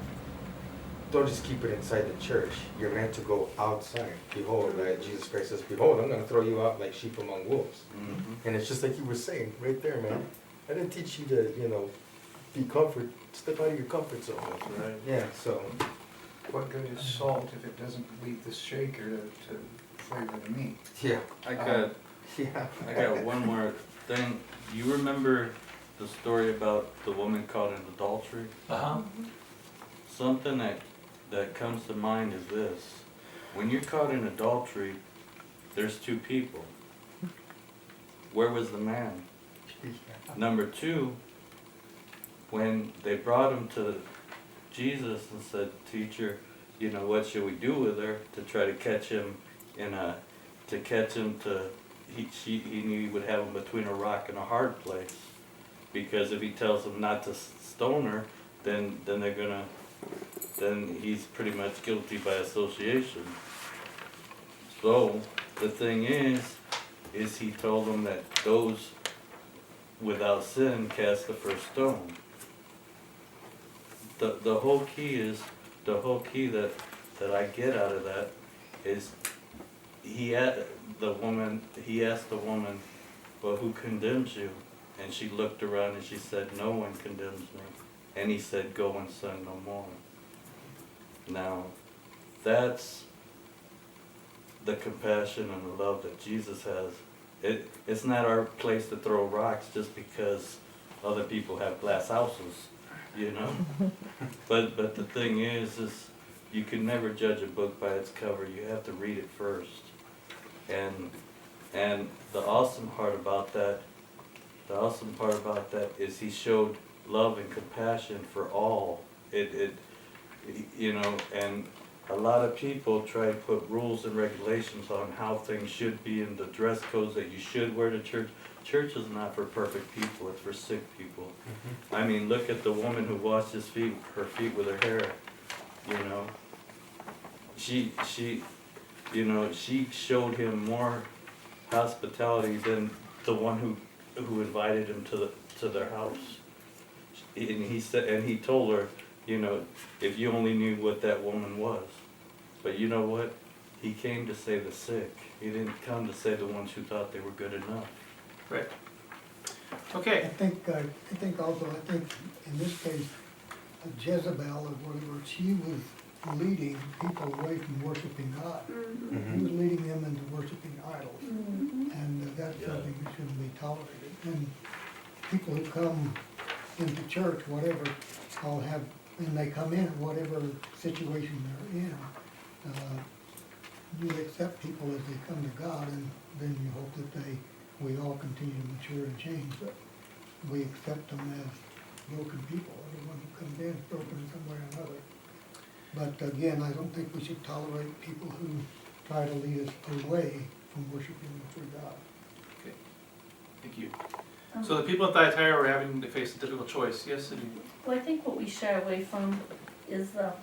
Don't just keep it inside the church. You're meant to go outside. Behold, like Jesus Christ says, behold, I'm going to throw you out like sheep among wolves. Mm-hmm. And it's just like you were saying right there, man. I didn't teach you to, you know, be step out of your comfort zone. That's right. Yeah, so. What good is salt if it doesn't leave the shaker to flavor the meat? Yeah. I got one more thing. You remember the story about the woman caught in adultery? Uh-huh. Something that comes to mind is this. When you're caught in adultery, there's two people. Where was the man? Number two, when they brought him to Jesus and said, "Teacher, you know, what should we do with her?" to try to catch him he knew he would have him between a rock and a hard place, because if he tells them not to stone her, then he's pretty much guilty by association. So the thing is he told them that those without sin cast the first stone. The whole key that I get out of that is the woman, he asked the woman, well, who condemns you? And she looked around and she said, no one condemns me. And he said, go and sin no more. Now, that's the compassion and the love that Jesus has. It's not our place to throw rocks just because other people have glass houses, you know? But the thing is you can never judge a book by its cover. You have to read it first. And the awesome part about that is he showed love and compassion for all. You know, and a lot of people try to put rules and regulations on how things should be and the dress codes that you should wear to church. Church is not for perfect people, it's for sick people. I mean, look at the woman who washed her feet with her hair, you know. She showed him more hospitality than the one who invited him to their house. And he told her, you know, if you only knew what that woman was. But you know what? He came to save the sick. He didn't come to save the ones who thought they were good enough. Right. I Okay, think in this case, Jezebel or whatever, she was leading people away from worshiping God. He was leading them into worshiping idols. And that's something that shouldn't be tolerated. And people who come into church, whatever, all have, and they come in, whatever situation they're in, you accept people as they come to God, and then you hope that we all continue to mature and change, but we accept them as broken people. Everyone who comes in is broken in some way or another. But again, I don't think we should tolerate people who try to lead us away from worshiping the true God. thank you. So the people at Thyatira were having to face a difficult choice, yes? Well, I think what we shy away from is the,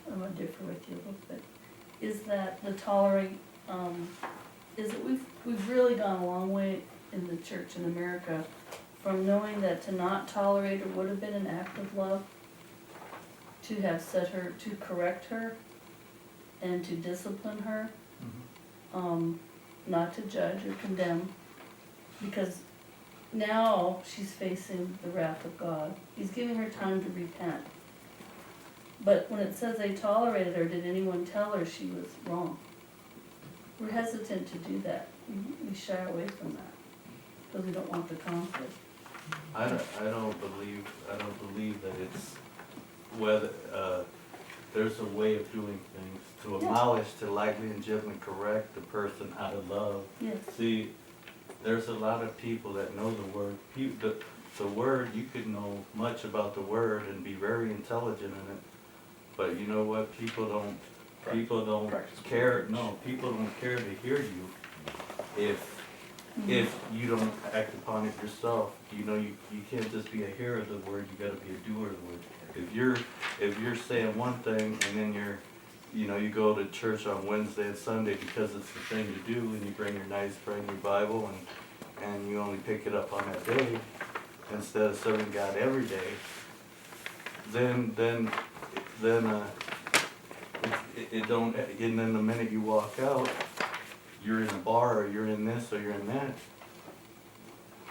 I'm gonna differ with you a little bit, is that the tolerate, is that we've really gone a long way in the church in America from knowing that to not tolerate her would have been an act of love, to have set her, to correct her, and to discipline her, not to judge or condemn, because now she's facing the wrath of God. He's giving her time to repent. But when it says they tolerated her, did anyone tell her she was wrong? We're hesitant to do that. We shy away from that because we don't want the conflict. I don't believe that it's whether there's a way of doing things to abolish, to lightly and gently correct the person out of love. Yes. See, there's a lot of people that know the word. The word, you could know much about the word and be very intelligent in it, but you know what? People don't care. No, people don't care to hear you if you don't act upon it yourself. You know, you can't just be a hearer of the word. You got to be a doer of the word. If you're saying one thing and then you go to church on Wednesday and Sunday because it's the thing to do, and you bring your nice brand new Bible and you only pick it up on that day instead of serving God every day, then it don't. And then the minute you walk out, you're in a bar or you're in this or you're in that.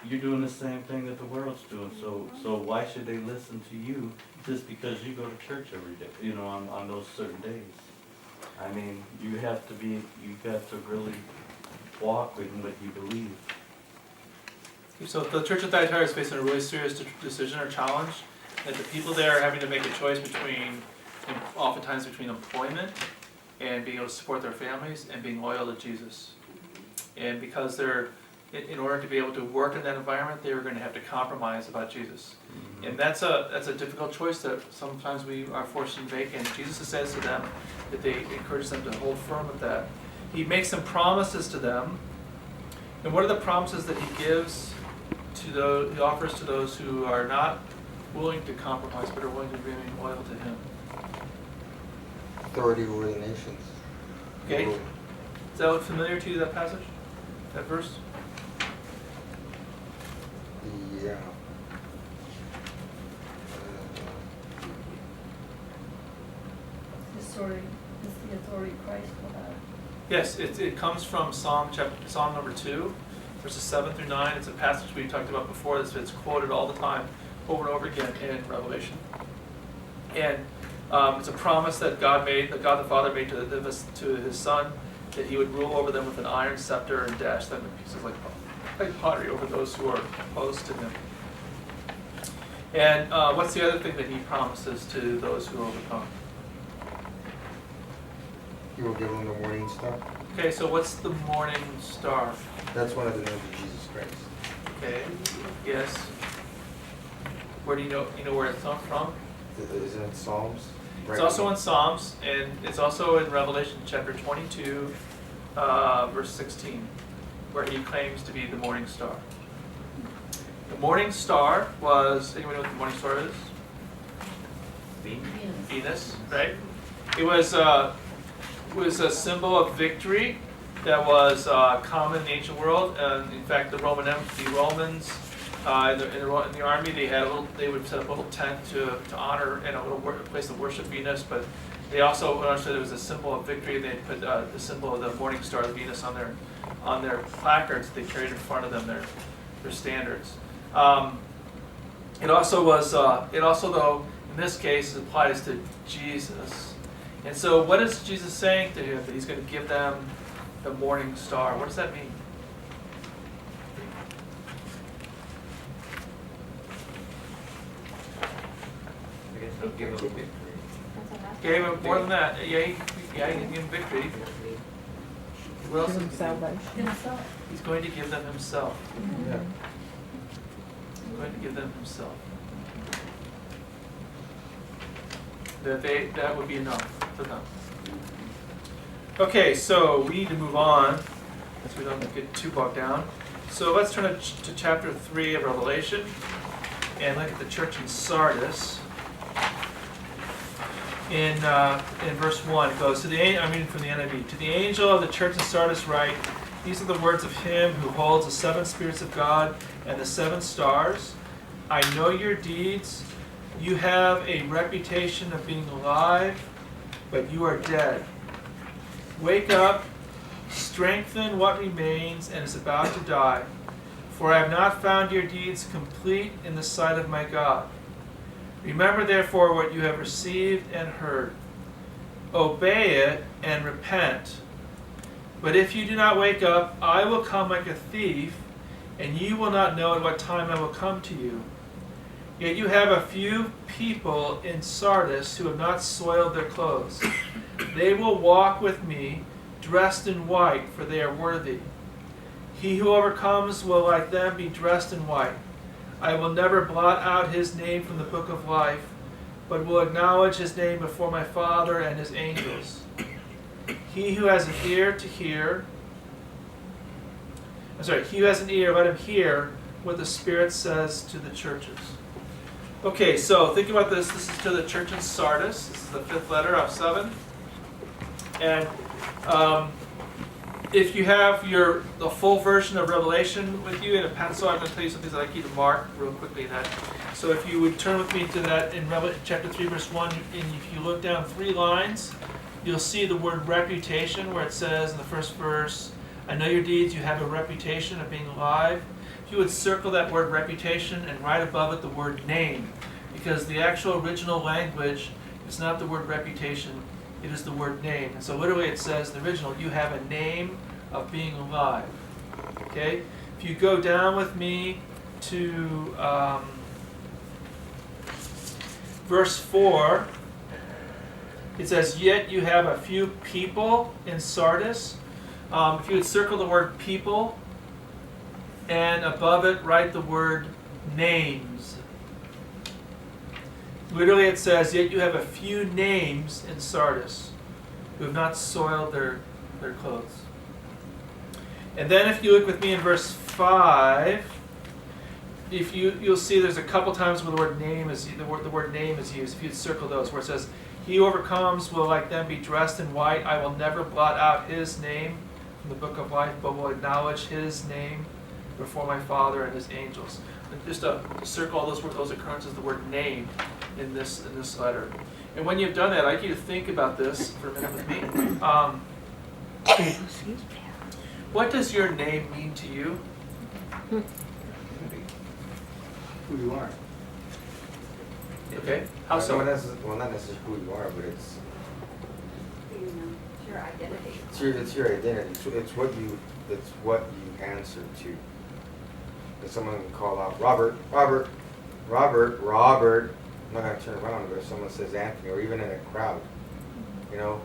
You're doing the same thing that the world's doing. So why should they listen to you just because you go to church every day? You know, on those certain days. I mean, you got to really walk with what you believe. So the Church of Thyatira is facing a really serious decision or challenge, that the people there are having to make a choice oftentimes between employment and being able to support their families and being loyal to Jesus. And because in order to be able to work in that environment, they were going to have to compromise about Jesus. Mm-hmm. And that's a difficult choice that sometimes we are forced to make, and Jesus says to them that they encourage them to hold firm with that. He makes some promises to them. And what are the promises that he gives to those, he offers to those who are not willing to compromise but are willing to remain loyal to him? Authority over the nations. Okay? Is that look familiar to you, that passage? That verse? Yeah. It's the authority Christ will have. Yes, it comes from Psalm number 2, verses 7 through 9. It's a passage we talked about before. It's quoted all the time, over and over again in Revelation. And it's a promise that God the Father made to his Son, that he would rule over them with an iron scepter and dash them in pieces like pottery over those who are opposed to him. And what's the other thing that he promises to those who overcome? You will give them the morning star. Okay, so what's the morning star? That's one of the names of Jesus Christ. Okay, yes. Where do you know where it's from? Isn't it Psalms? It's also in Psalms, and it's also in Revelation chapter 22, verse 16, where he claims to be the morning star. The morning star was, anyone know what the morning star is? Venus, right? It was a symbol of victory that was common in the ancient world. In fact, the Romans, in the army, they would set up a little tent to honor and a little place to worship Venus. But they also understood it was a symbol of victory. They put the symbol of the morning star, the Venus, on their placards they carried in front of them, their standards. It also though in this case applies to Jesus. And so, what is Jesus saying to him? That he's going to give them the morning star. What does that mean? I guess I'll give them victory. Gave him more than that. Yeah, he can give him victory. What else? He's going to give them himself. Yeah. He's going to give them himself. That would be enough for them. Okay, so we need to move on, so we don't get too bogged down. So let's turn to chapter 3 of Revelation and look at the church in Sardis. In verse 1, it goes, I'm reading from the NIV. To the angel of the church in Sardis write, these are the words of him who holds the 7 spirits of God and the 7 stars. I know your deeds. You have a reputation of being alive, but you are dead. Wake up, strengthen what remains and is about to die. For I have not found your deeds complete in the sight of my God. Remember therefore what you have received and heard. Obey it and repent. But if you do not wake up, I will come like a thief, and you will not know at what time I will come to you. Yet you have a few people in Sardis who have not soiled their clothes. They will walk with me, dressed in white, for they are worthy. He who overcomes will like them be dressed in white. I will never blot out his name from the book of life, but will acknowledge his name before my Father and his angels. He who has an ear to hear, he who has an ear, let him hear what the Spirit says to the churches. Okay, so think about this. This is to the church in Sardis. This is the 5th letter of 7. And if you have the full version of Revelation with you in a pencil, I'm going to tell you some things that I like you to mark real quickly. So if you would turn with me to that in chapter 3, verse 1, and if you look down 3 lines, you'll see the word reputation, where it says in the first verse, I know your deeds, you have a reputation of being alive. If you would circle that word reputation and right above it the word name, because the actual original language is not the word reputation, it is the word name. And so literally it says in the original, you have a name of being alive. Okay? If you go down with me to verse 4, it says, yet you have a few people in Sardis. If you would circle the word people, and above it write the word names. Literally it says, yet you have a few names in Sardis who have not soiled their clothes. And then if you look with me in verse 5, you'll see there's a couple times where the word name is used. If you'd circle those, where it says, he who overcomes will like them be dressed in white. I will never blot out his name from the book of life, but will acknowledge his name before my Father and his angels. And just to circle all those occurrences, the word name in this letter. And when you've done that, I'd like you to think about this for a minute with me. What does your name mean to you? Who you are. Okay, how so? Well, not necessarily who you are, but it's It's your identity. it's your identity. It's what you answer to. If someone can call out Robert, I'm not gonna turn around, but if someone says Anthony, or even in a crowd, you know,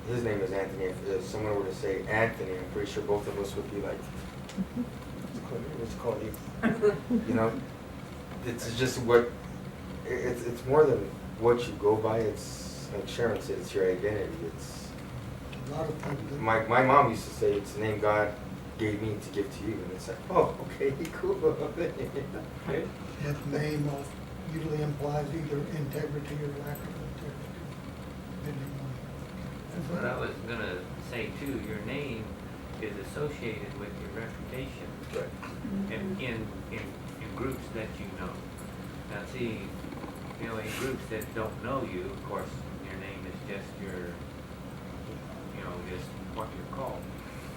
his name is Anthony. If someone were to say Anthony, I'm pretty sure both of us would be like, what's it called? You know, it's just what. It's more than what you go by. It's like Sharon said, it's your identity. It's A lot of people, my mom used to say it's the name God gave me to give to you, and it's like, oh, okay, cool. Okay. that name usually implies either integrity or lack of integrity. depending on- That's what I was gonna say too, your name is associated with your reputation. Right. In groups that you know. Now see, you know, in groups that don't know you, of course, your name is just your, you know, just what you're called.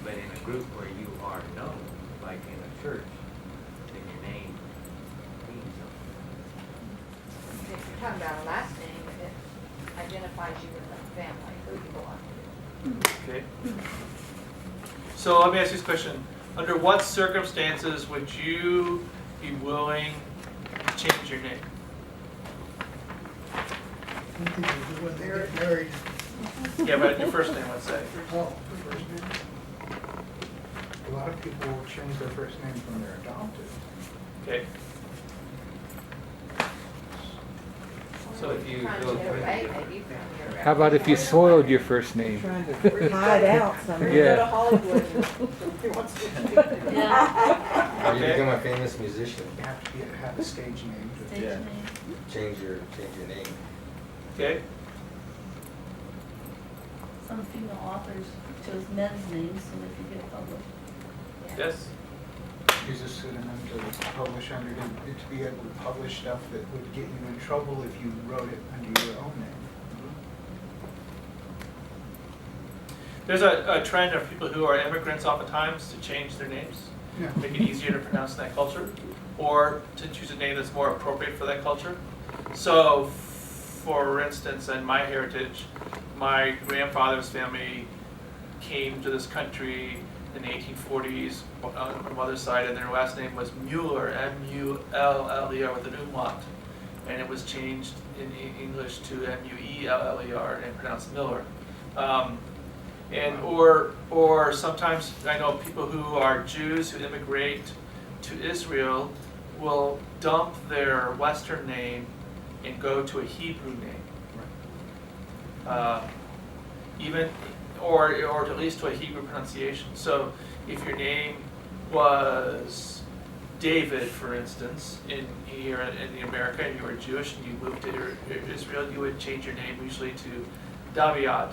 But in a group where you are known, like in a church, then your name means something. If you're talking about a last name, it identifies you with the family, who you belong to. Okay. So let me ask you this question. Under what circumstances would you be willing to change your name? Some people do when they get married. Yeah, but your first name, let's say. Oh, First name. A lot of people will change their first name from their adopted. Okay. So if you Trying to go get with away your- maybe from your. How about if you soiled your first name? Trying to hide out somewhere. Yeah. Go to Hollywood. He wants to speak to you. Yeah, Or you Okay. become a famous musician, You have to have a stage name. stage Yeah. name. change your name. Okay. Some female authors chose men's names so they could get published. Yes. Use a pseudonym to publish under, to be able to publish stuff that would get you in trouble if you wrote it under your own name. There's a trend of people who are immigrants oftentimes to change their names, Yeah. make it easier to pronounce in that culture, or to choose a name that's more appropriate for that culture. So, for instance, in my heritage, my grandfather's family came to this country in the 1840s on my mother's side, and their last name was Mueller, M-U-L-L-E-R with an umlaut. And it was changed in English to M-U-E-L-L-E-R and pronounced Miller. Or sometimes I know people who are Jews who immigrate to Israel will dump their Western name and go to a Hebrew name. Or at least to a Hebrew pronunciation. So if your name was David, for instance, here in America, and you were Jewish and you moved to Israel, you would change your name usually to Daviad.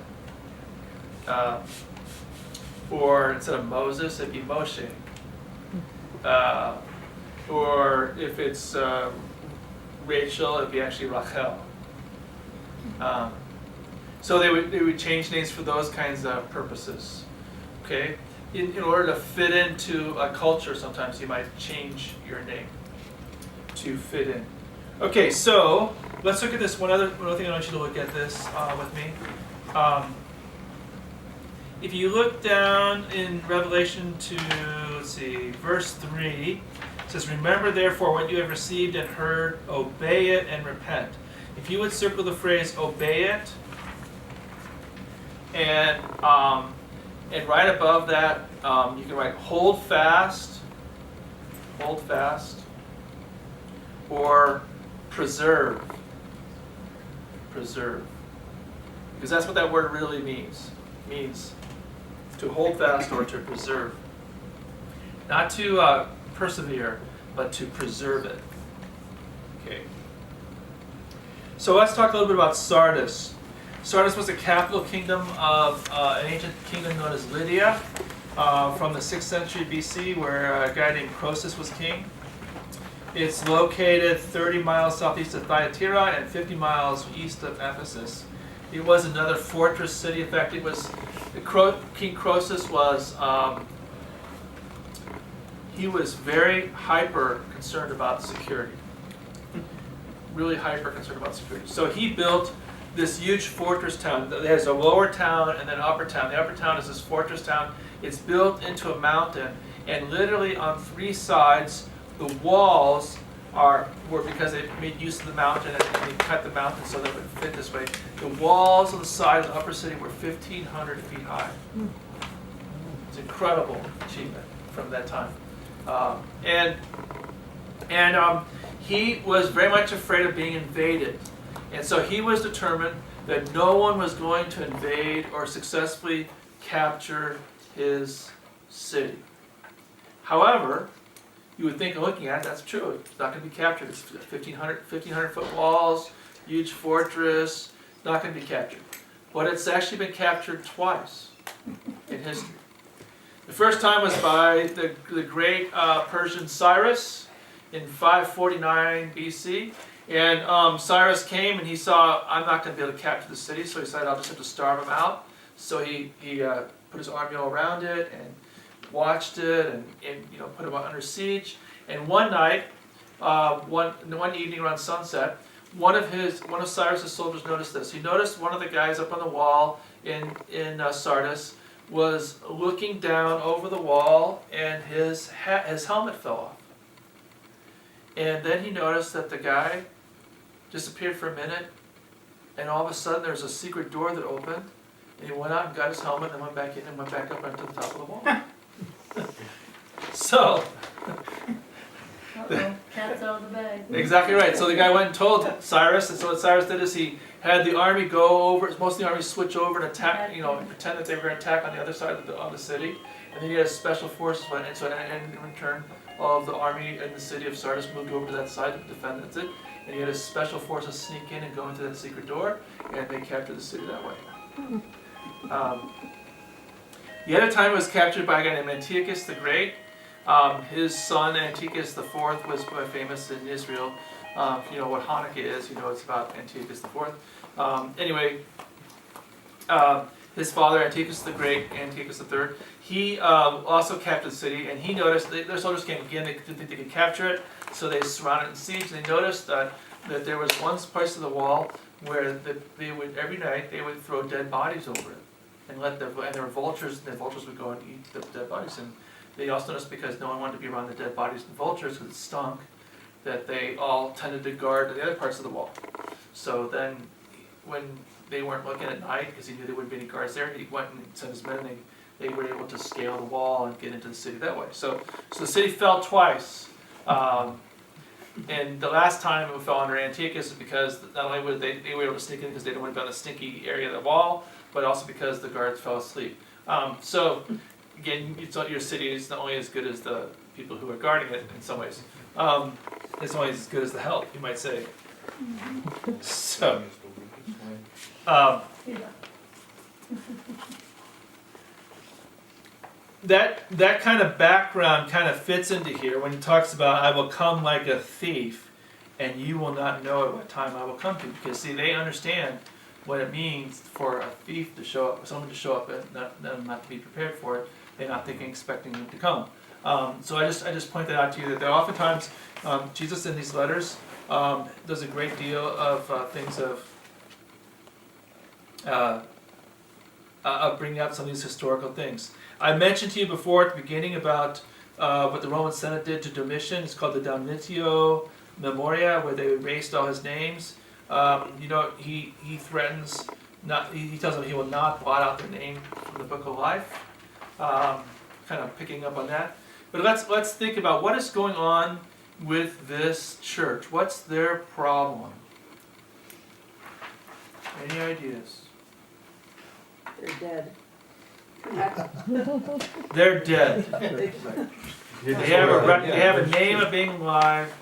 Or instead of Moses, it'd be Moshe. Or if it's Rachel, it'd be actually Rachel. So they would change names for those kinds of purposes. Okay? In order to fit into a culture, sometimes you might change your name to fit in. Okay, so let's look at this. One other thing I want you to look at this with me. If you look down in Revelation to, let's see, verse 3, it says, "Remember therefore what you have received and heard, obey it and repent." If you would circle the phrase "obey it," and right above that, you can write "hold fast," or "preserve," because that's what that word really means. It means to hold fast or to preserve. Not to persevere, but to preserve it. Okay. So let's talk a little bit about Sardis. Sardis was the capital kingdom of an ancient kingdom known as Lydia from the 6th century BC, where a guy named Croesus was king. It's located 30 miles southeast of Thyatira and 50 miles east of Ephesus. It was another fortress city. In fact, it was King Croesus was, he was very hyper concerned about security. Really hyper concerned about security. So he built this huge fortress town. There's a lower town and then an upper town. The upper town is this fortress town. It's built into a mountain, and literally on 3 sides, the walls were because they made use of the mountain and they cut the mountain so that it would fit this way. The walls on the side of the upper city were 1,500 feet high. It's an incredible achievement from that time. He was very much afraid of being invaded. And so he was determined that no one was going to invade or successfully capture his city. However, you would think, looking at it, that's true. It's not going to be captured. It's 1,500 foot walls, huge fortress, not going to be captured. But it's actually been captured twice in history. The first time was by the great Persian Cyrus in 549 BC. And Cyrus came and he saw, I'm not going to be able to capture the city, so he decided I'll just have to starve them out. So he put his army all around it and watched it and put them under siege. And one night, one evening around sunset, one of Cyrus's soldiers noticed this. He noticed one of the guys up on the wall in Sardis was looking down over the wall, and his helmet fell off. And then he noticed that the guy disappeared for a minute, and all of a sudden there was a secret door that opened, and he went out and got his helmet and went back in and went back up onto the top of the wall. So, Uh-oh, cat's out of the bag. exactly right. So the guy went and told Cyrus, and so what Cyrus did is he had the army go over, most of the army switch over and attack, and pretend that they were going to attack on the other side of the city, and then he had special forces went in, and in return, all of the army in the city of Sardis moved over to that side to defend it, and he had his special forces sneak in and go into that secret door, and they captured the city that way. The other time it was captured by a guy named Antiochus the Great. His son Antiochus IV was famous in Israel. If you know what Hanukkah is, you know it's about Antiochus IV. Anyway, his father Antiochus the Great, Antiochus III, he also captured the city, and he noticed their soldiers came again. They didn't think they could capture it, so they surrounded it and siege. They noticed that there was one place of the wall where they would every night they would throw dead bodies over it, and there were vultures, and the vultures would go and eat the dead bodies. And they also noticed, because no one wanted to be around the dead bodies and vultures because it stunk, that they all tended to guard the other parts of the wall. So then, when they weren't looking at night, because he knew there wouldn't be any guards there, he went and sent his men, and they were able to scale the wall and get into the city that way. So the city fell twice. And the last time it fell under Antiochus is because not only were they were able to sneak in because they didn't want to be on the stinky area of the wall, but also because the guards fell asleep. So again, your city is not only as good as the people who are guarding it in some ways. It's only as good as the help, you might say. So, Yeah. that kind of background kind of fits into here when he talks about, I will come like a thief, and you will not know at what time I will come to. Because see, they understand what it means for a thief to show up, someone to show up and not to be prepared for it. They're not expecting him to come. So I just point that out to you, that there are oftentimes Jesus in these letters does a great deal of things of bringing out some of these historical things. I mentioned to you before at the beginning about what the Roman Senate did to Domitian. It's called the Damnatio Memoria, where they erased all his names. He threatens he tells them he will not blot out their name from the book of life. Kind of picking up on that. But let's think about what is going on with this church. What's their problem? Any ideas? They're dead. They're dead. They have a name of being alive,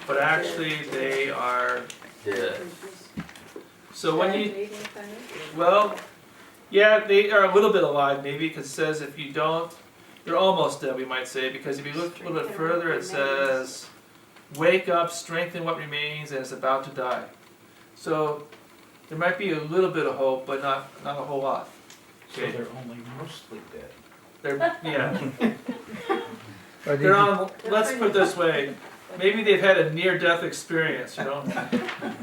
but actually they are dead. So when you, well, yeah, they are a little bit alive maybe, because it says if you don't, you're almost dead, we might say, because if you look a little bit further, it says, wake up, strengthen what remains, and it's about to die. So there might be a little bit of hope, but not a whole lot. So Okay. they're only mostly dead. They're, yeah. Are they, They're on, let's put it this way, maybe they've had a near-death experience, you know?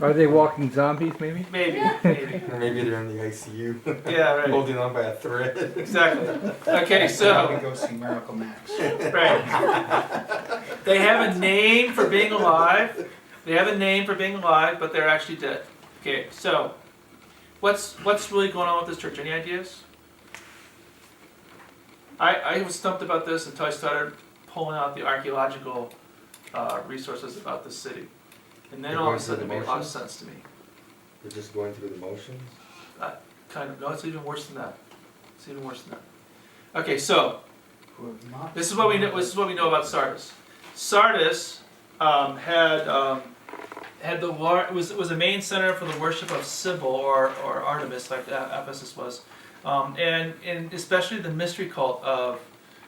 are they walking zombies maybe? Maybe, maybe. Or maybe they're in the ICU, Yeah, right. holding on by a thread. Exactly. Okay, Now we so, go see Miracle Max. right. They have a name for being alive. They have a name for being alive, but they're actually dead. Okay, so, what's really going on with this church? Any ideas? I was stumped about this until I started pulling out the archaeological resources about the city. And then They're all of going a sudden it through made the a lot of motions? sense to me. They're just going through the motions. Kind of, no, it's even worse than that. It's even worse than that. Okay, so, Who have not this is what we know, this is what we know about Sardis. Sardis had it was a main center for the worship of Sybil or Artemis, like Ephesus was, and especially the mystery cult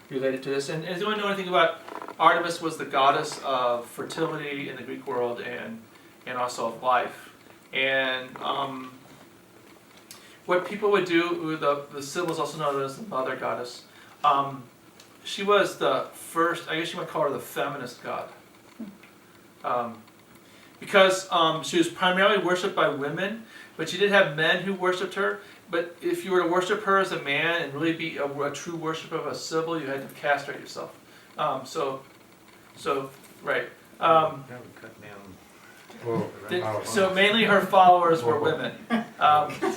related to this. And if you don't know anything about Artemis, was the goddess of fertility in the Greek world and also of life. And what people would do, the Sybil is also known as the mother goddess. She was the first, I guess you might call her the feminist god. Because she was primarily worshipped by women, but she did have men who worshipped her. But if you were to worship her as a man and really be a true worshiper of a Sybil, you had to castrate yourself. Right. That would cut down. Well, So mainly her followers were women. yeah.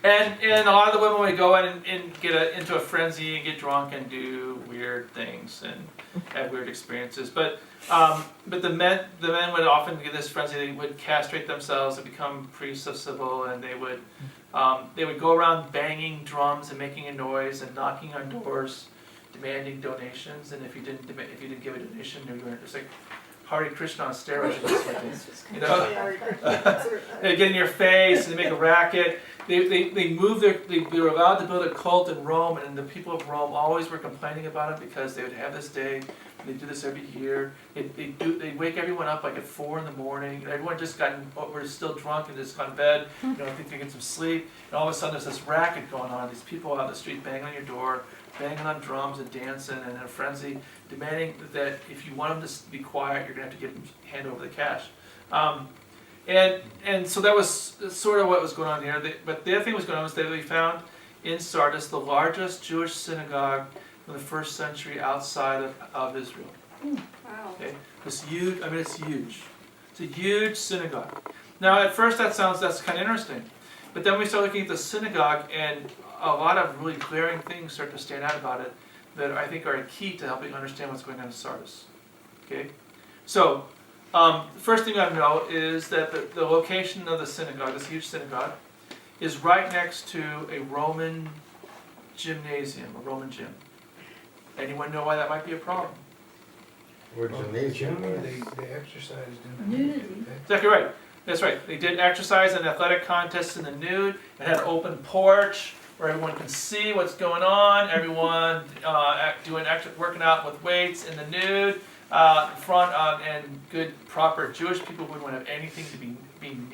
And a lot of the women would go in and get into a frenzy and get drunk and do weird things and have weird experiences. But the men would often get this frenzy. They would castrate themselves and become priests of Sybil, and they would go around banging drums and making a noise and knocking on doors, demanding donations. And if you didn't give a donation, you were just like Hare Krishna on steroids, you know. They get in your face and they make a racket. They were allowed to build a cult in Rome, and the people of Rome always were complaining about it because they would have this day. They do this every year. They wake everyone up like at 4 in the morning. Everyone just we're still drunk and just gone to bed. You know, think they get some sleep. And all of a sudden there's this racket going on. These people out in the street banging on your door, banging on drums and dancing and in a frenzy, demanding that if you want them to be quiet, you're going to have to hand over the cash. And so that was sort of what was going on here. But the other thing that was going on was that we found in Sardis the largest Jewish synagogue from the first century outside of Israel. Wow. Okay, it's huge. I mean, it's huge. It's a huge synagogue. Now, at first, that's kind of interesting, but then we start looking at the synagogue, and a lot of really glaring things start to stand out about it that I think are a key to helping understand what's going on in Sardis. Okay, so the first thing I know is that the location of the synagogue, this huge synagogue, is right next to a Roman gymnasium, a Roman gym. Anyone know why that might be a problem? Where gymnasium They is. exercised in the Nudity. nude. Exactly right. That's right. They did exercise and athletic contests in the nude. It had an open porch where everyone can see what's going on. Everyone working out with weights in the nude. In front of, and good, proper Jewish people wouldn't want to have anything to be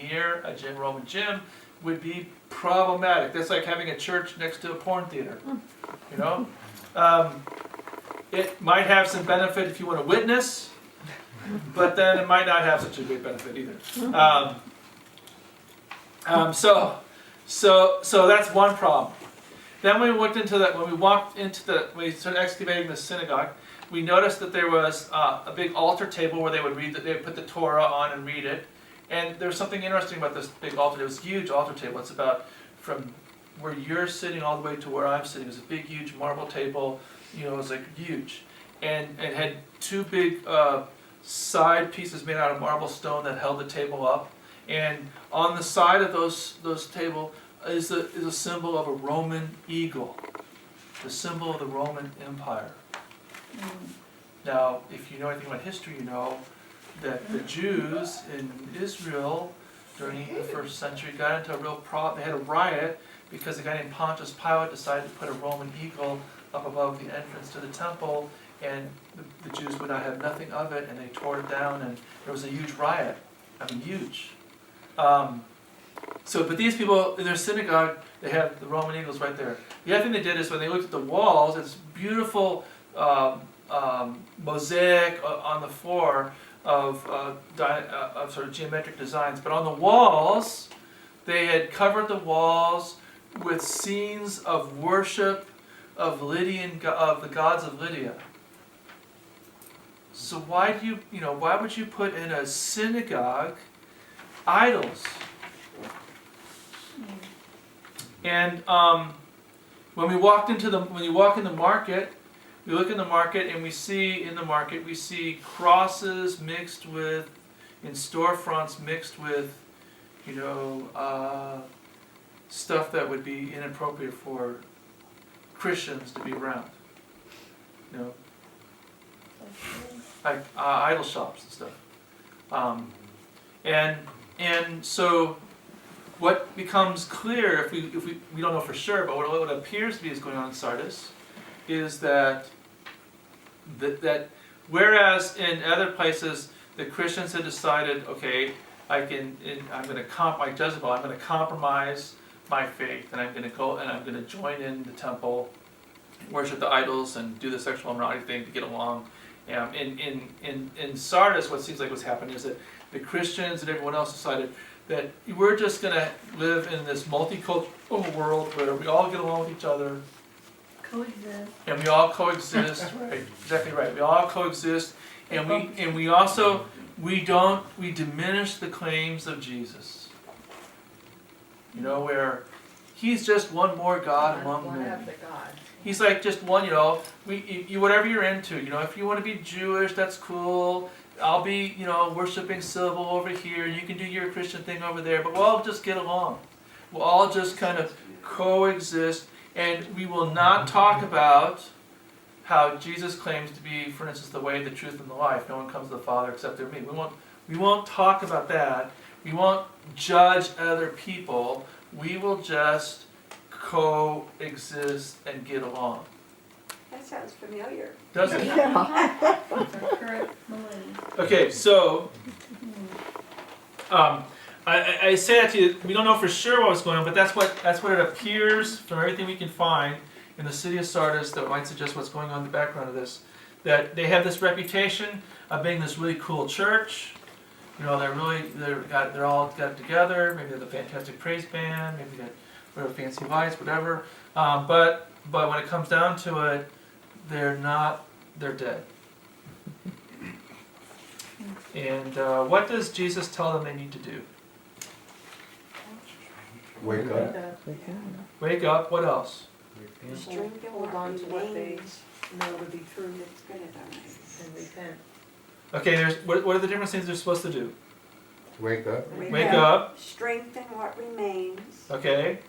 near a Roman gym would be problematic. That's like having a church next to a porn theater. You know? It might have some benefit if you want to witness, but then it might not have such a great benefit either. So that's one problem. Then when we started excavating the synagogue, we noticed that there was a big altar table where they would put the Torah on and read it. And there was something interesting about this big altar. It was a huge altar table. It's about from where you're sitting all the way to where I'm sitting. It was a big, huge marble table. You know, it was like huge. And it had two big side pieces made out of marble stone that held the table up. And on the side of those table is a symbol of a Roman eagle, the symbol of the Roman Empire. Now, if you know anything about history, you know that the Jews in Israel during the first century got into a real problem. They had a riot because a guy named Pontius Pilate decided to put a Roman eagle up above the entrance to the temple, and the Jews would not have nothing of it, and they tore it down, and there was a huge riot. I mean, huge. So, but these people, in their synagogue, they have the Roman eagles right there. The other thing they did is when they looked at the walls, it's beautiful mosaic on the floor of sort of geometric designs. But on the walls, they had covered the walls with scenes of worship of of the gods of Lydia. So why would you put in a synagogue idols? And when you walk in the market, we look in the market and we see crosses mixed with, in storefronts mixed with, stuff that would be inappropriate for Christians to be around. Like idol shops and stuff. And so what becomes clear, if we don't know for sure, but what appears to be is going on in Sardis, is that whereas in other places the Christians had decided, okay, I'm going to compromise my faith, and I'm going to go and I'm going to join in the temple, worship the idols, and do the sexual immorality thing to get along. In Sardis, what seems like what's happening is that the Christians and everyone else decided that we're just going to live in this multicultural world where we all get along with each other. Coexist. And we all coexist, right? Exactly right. We all coexist, and we diminish the claims of Jesus. Where he's just one more God among One men. of the gods. He's like just one, you whatever you're into, if you want to be Jewish, that's cool. I'll be, worshiping Sybil over here, and you can do your Christian thing over there, but we'll all just get along. We'll all just kind of coexist, and we will not talk about how Jesus claims to be, for instance, the way, the truth, and the life. No one comes to the Father except through me. We won't talk about that. We won't judge other people. We will just coexist and get along. That sounds familiar. Doesn't it? Our current millennium. Okay, so I say that to you. We don't know for sure what's going on, but that's what it appears from everything we can find in the city of Sardis that might suggest what's going on in the background of this. That they have this reputation of being this really cool church. They're all got together. Maybe they have a fantastic praise band. Maybe they got fancy lights, whatever. But when it comes down to it, they're not. They're dead. And what does Jesus tell them they need to do? Wake up. Wake up. What else? Strengthen Hold on to what they remains. know to be true It's good at our and repent. Okay. What are the different things they're supposed to do? Wake up Wake up. Strengthen what remains. Okay.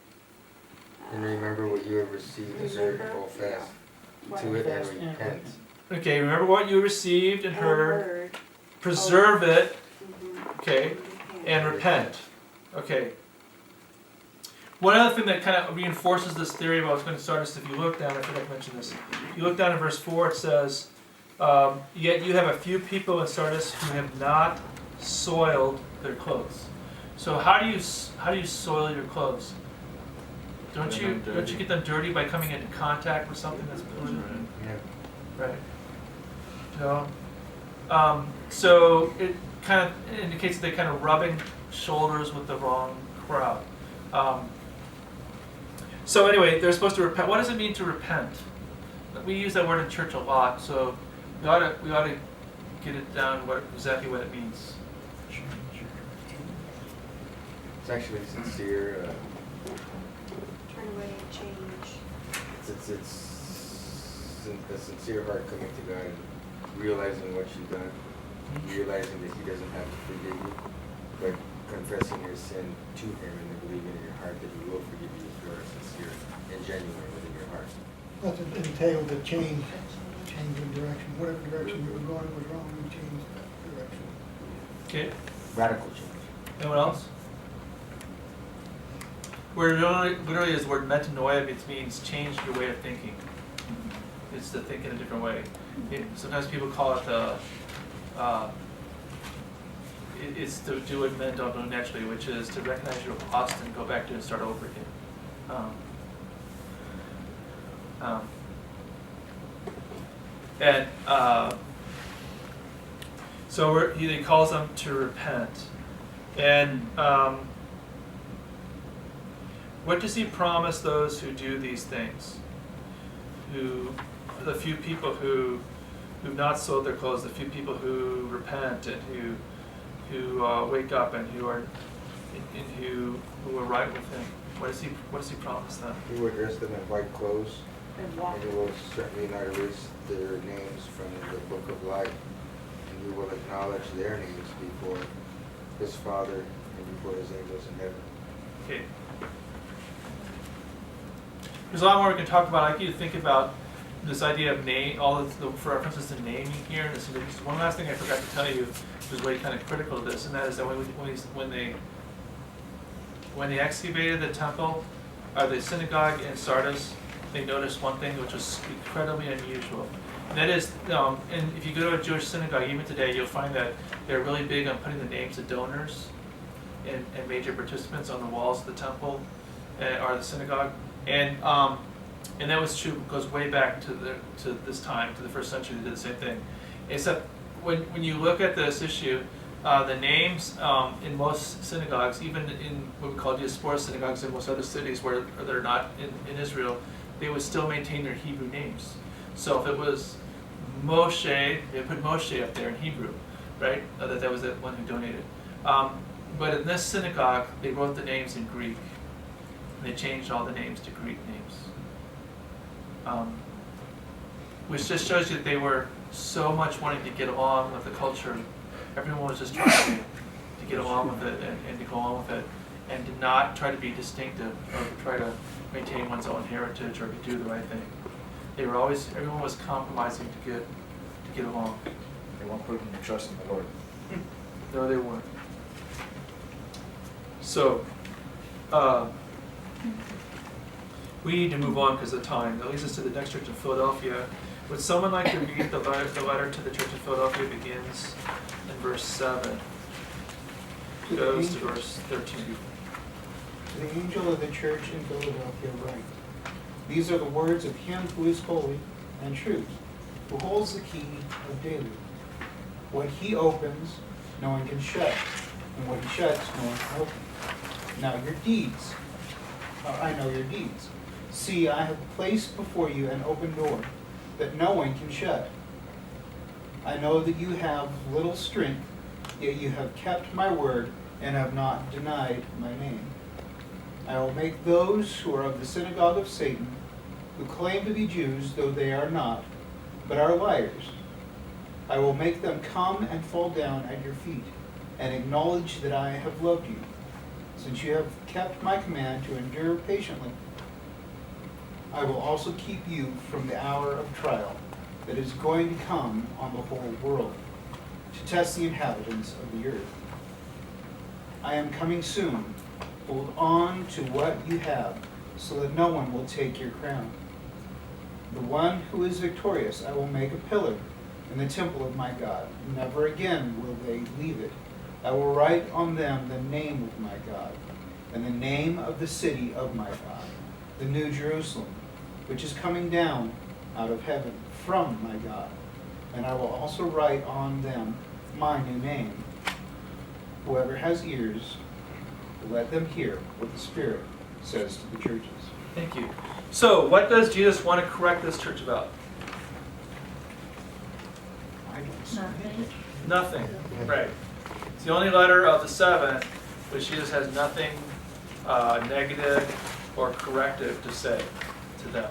and remember what you have received, deserve, and hold fast to it and repent. Okay. Remember what you received and And heard. heard. Preserve it. Mhm. Okay. And repent. Okay. One other thing that kind of reinforces this theory about what's going to start us, if you look down, I forgot to mention this. If you look down in verse 4, it says, yet you have a few people in Sardis who have not soiled their clothes. So how do you soil your clothes? Don't you get them dirty by coming into contact with something that's polluted? Yeah. Right. So it kind of indicates that they're kind of rubbing shoulders with the wrong crowd. So anyway, they're supposed to repent. What does it mean to repent? We use that word in church a lot, so we ought to get it down exactly what it means. It's actually sincere. Turn away and change. It's a sincere heart coming to God and realizing what you've done, realizing that He doesn't have to forgive you, but confessing your sin to Him and then believing in your heart that He will forgive you if you are sincere and genuine within your heart. That entailed a change in direction. Whatever direction you were going was wrong, you changed that direction. Okay. Radical change. Anyone else? Literally is the word metanoia. It means change your way of thinking. It's to think in a different way. Sometimes people call it is to do what men don't do naturally, which is to recognize you're lost and go back to and start over again. So he calls them to repent. And what does he promise those who do these things? The few people who've not sold their clothes, the few people who repent and who wake up and who are right with him. What does he promise them? He will dress them in white clothes, And walk. and he will certainly not erase their names from the book of life. And he will acknowledge their names before his Father and before his angels in heaven. Okay. There's a lot more we can talk about. I'd like you to think about this idea of name, all of the references to naming here. And this is one last thing I forgot to tell you, which is really kind of critical to this, and that is that when they excavated the temple, or the synagogue in Sardis, they noticed one thing which was incredibly unusual. And that is, and if you go to a Jewish synagogue, even today, you'll find that they're really big on putting the names of donors and major participants on the walls of the temple or the synagogue. And that was true, goes way back to this time, to the first century. They did the same thing. Except when you look at this issue, the names in most synagogues, even in what we call diaspora synagogues in most other cities where they're not in Israel, they would still maintain their Hebrew names. So if it was Moshe, they put Moshe up there in Hebrew, right? That was the one who donated. But in this synagogue, they wrote the names in Greek. And they changed all the names to Greek names. Which just shows you that they were so much wanting to get along with the culture. Everyone was just trying to get along with it and to go on with it, and to not try to be distinctive or to try to maintain one's own heritage or to do the right thing. Everyone was compromising to get along. They weren't putting their trust in the Lord. No, they weren't. So, we need to move on because of time. That leads us to the next church in Philadelphia. Would someone like to read the letter to the church of Philadelphia? Begins in verse 7. Goes to verse 13. To the angel of the church in Philadelphia write, these are the words of him who is holy and true, who holds the key of David. What he opens, no one can shut, and what he shuts, no one can open. Now your deeds, I know your deeds. See, I have placed before you an open door that no one can shut. I know that you have little strength, yet you have kept my word and have not denied my name. I will make those who are of the synagogue of Satan, who claim to be Jews, though they are not, but are liars. I will make them come and fall down at your feet, and acknowledge that I have loved you, since you have kept my command to endure patiently. I will also keep you from the hour of trial that is going to come on the whole world, to test the inhabitants of the earth. I am coming soon. Hold on to what you have, so that no one will take your crown. The one who is victorious I will make a pillar in the temple of my God. Never again will they leave it. I will write on them the name of my God, and the name of the city of my God, the New Jerusalem, which is coming down out of heaven from my God. And I will also write on them my new name. Whoever has ears, let them hear what the Spirit says to the churches. Thank you. So, what does Jesus want to correct this church about? I don't see Nothing. Nothing. Right. It's the only letter of the 7 which Jesus has nothing negative or corrective to say to them.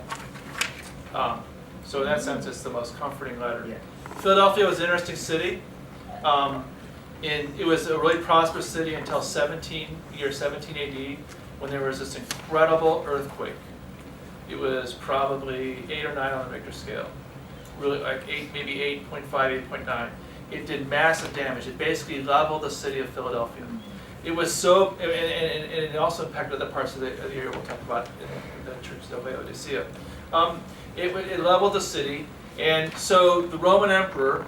So in that sense, it's the most comforting letter. Yeah. Philadelphia was an interesting city. It was a really prosperous city until year 17 AD, when there was this incredible earthquake. It was probably 8 or 9 on the Richter scale. Really like 8, maybe 8.5, 8.9. It did massive damage. It basically leveled the city of Philadelphia. It was so, and it also impacted other parts of the area we'll talk about in the Church of Laodicea. It leveled the city, and so the Roman emperor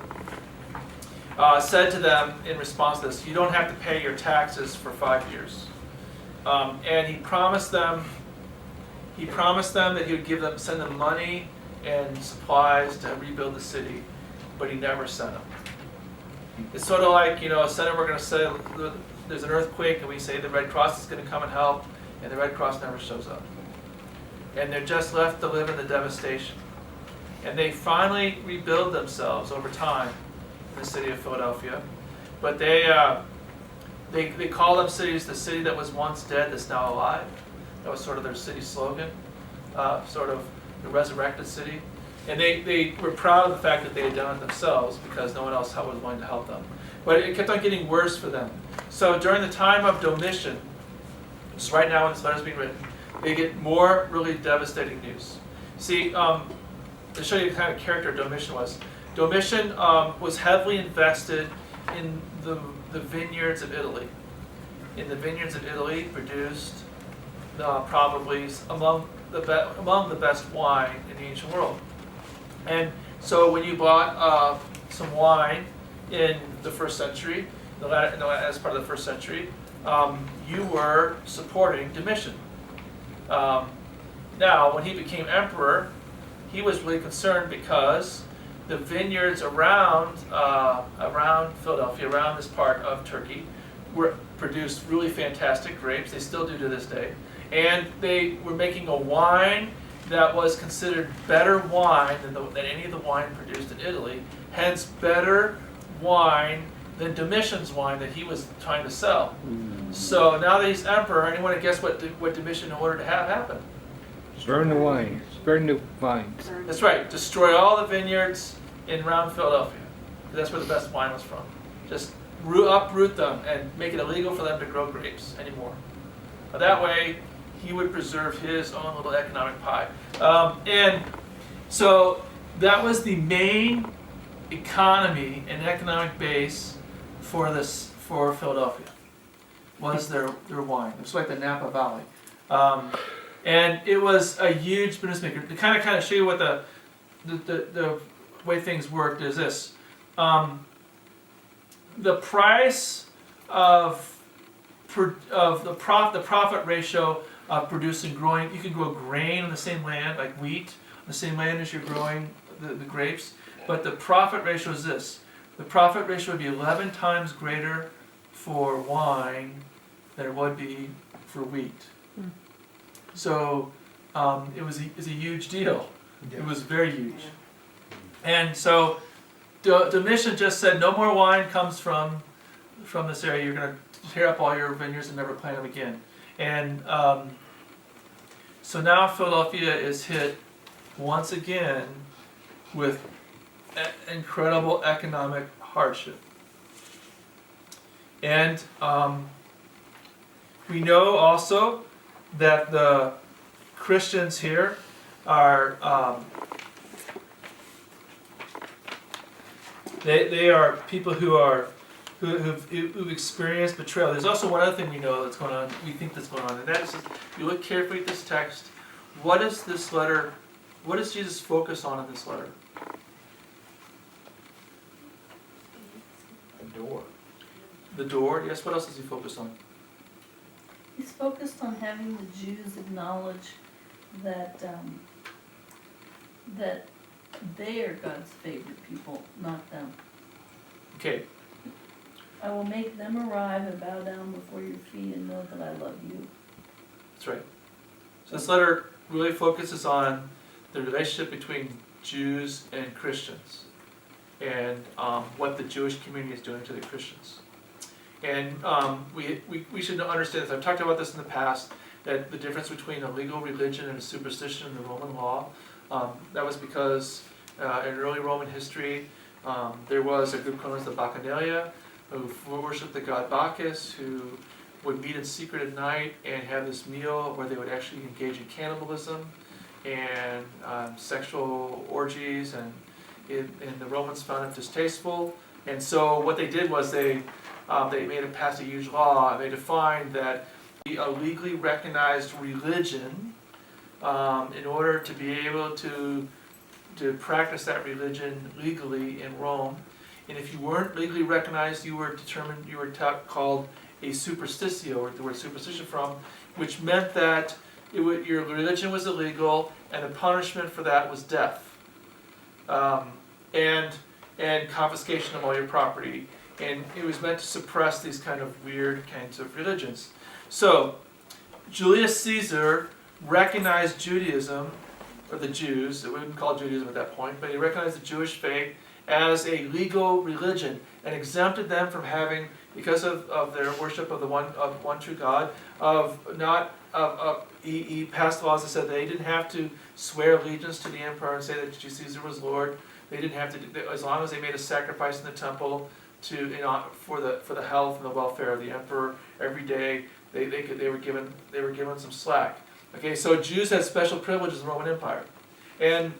said to them in response to this, you don't have to pay your taxes for 5 years. And he promised them that he would send them money and supplies to rebuild the city, but he never sent them. It's sort of like, Senator, we're going to say there's an earthquake, and we say the Red Cross is going to come and help, and the Red Cross never shows up. And they're just left to live in the devastation. And they finally rebuild themselves over time in the city of Philadelphia. But they call them cities the city that was once dead that's now alive. That was sort of their city slogan, sort of the resurrected city. And they were proud of the fact that they had done it themselves because no one else was willing to help them. But it kept on getting worse for them. So during the time of Domitian, which is right now when this letter is being written, they get more really devastating news. See, to show you the kind of character Domitian was heavily invested in the vineyards of Italy. In the vineyards of Italy produced probably among the best wine in the ancient world. And so when you bought some wine in the first century, as part of the first century, you were supporting Domitian. Now, when he became emperor, he was really concerned because the vineyards around Philadelphia, around this part of Turkey, produced really fantastic grapes. They still do to this day. And they were making a wine that was considered better wine than any of the wine produced in Italy, hence better wine than Domitian's wine that he was trying to sell. So now that he's emperor, anyone to guess what Domitian ordered to have happen? Burn the wine. Burn the vines. That's right. Destroy all the vineyards in around Philadelphia. That's where the best wine was from. Just uproot them and make it illegal for them to grow grapes anymore. That way, he would preserve his own little economic pie. And so that was the main economy and economic base for Philadelphia, was their wine. It was like the Napa Valley. And it was a huge business maker. To kind of show you what the way things worked is this. The price of the profit ratio of producing, growing, you can grow grain on the same land, like wheat, on the same land as you're growing the grapes, but the profit ratio is this. The profit ratio would be 11 times greater for wine than it would be for wheat. So it was a huge deal. It was very huge. And so Domitian just said, no more wine comes from this area. You're going to tear up all your vineyards and never plant them again. And so now Philadelphia is hit once again with incredible economic hardship. And we know also that the Christians here are they are people who've experienced betrayal. There's also one other thing we know that's going on. We think that's going on, and that is, if you look carefully at this text, what is this letter? What does Jesus focus on in this letter? A door. The door. Yes. What else does he focus on? He's focused on having the Jews acknowledge that that they are God's favorite people, not them. Okay. I will make them arrive and bow down before your feet and know that I love you. That's right. So this letter really focuses on the relationship between Jews and Christians, and what the Jewish community is doing to the Christians. And we should understand this. I've talked about this in the past, that the difference between a legal religion and a superstition in the Roman law, that was because in early Roman history, there was a group known as the Bacchanalia, who worshipped the god Bacchus, who would meet in secret at night and have this meal where they would actually engage in cannibalism and sexual orgies, and the Romans found it distasteful. And so what they did was they passed a huge law. They defined that a legally recognized religion, in order to be able to practice that religion legally in Rome, and if you weren't legally recognized, you were determined, you were called a superstitio, or the word superstition from, which meant that your religion was illegal, and the punishment for that was death, and confiscation of all your property. And it was meant to suppress these kind of weird kinds of religions. So, Julius Caesar recognized Judaism, or the Jews, we wouldn't call it Judaism at that point, but he recognized the Jewish faith as a legal religion and exempted them from having, because of their worship of the one true God, he passed laws that said they didn't have to swear allegiance to the emperor and say that Caesar was Lord. They didn't have to, as long as they made a sacrifice in the temple for the health and the welfare of the emperor every day, they were given some slack. Okay, so Jews had special privileges in the Roman Empire, and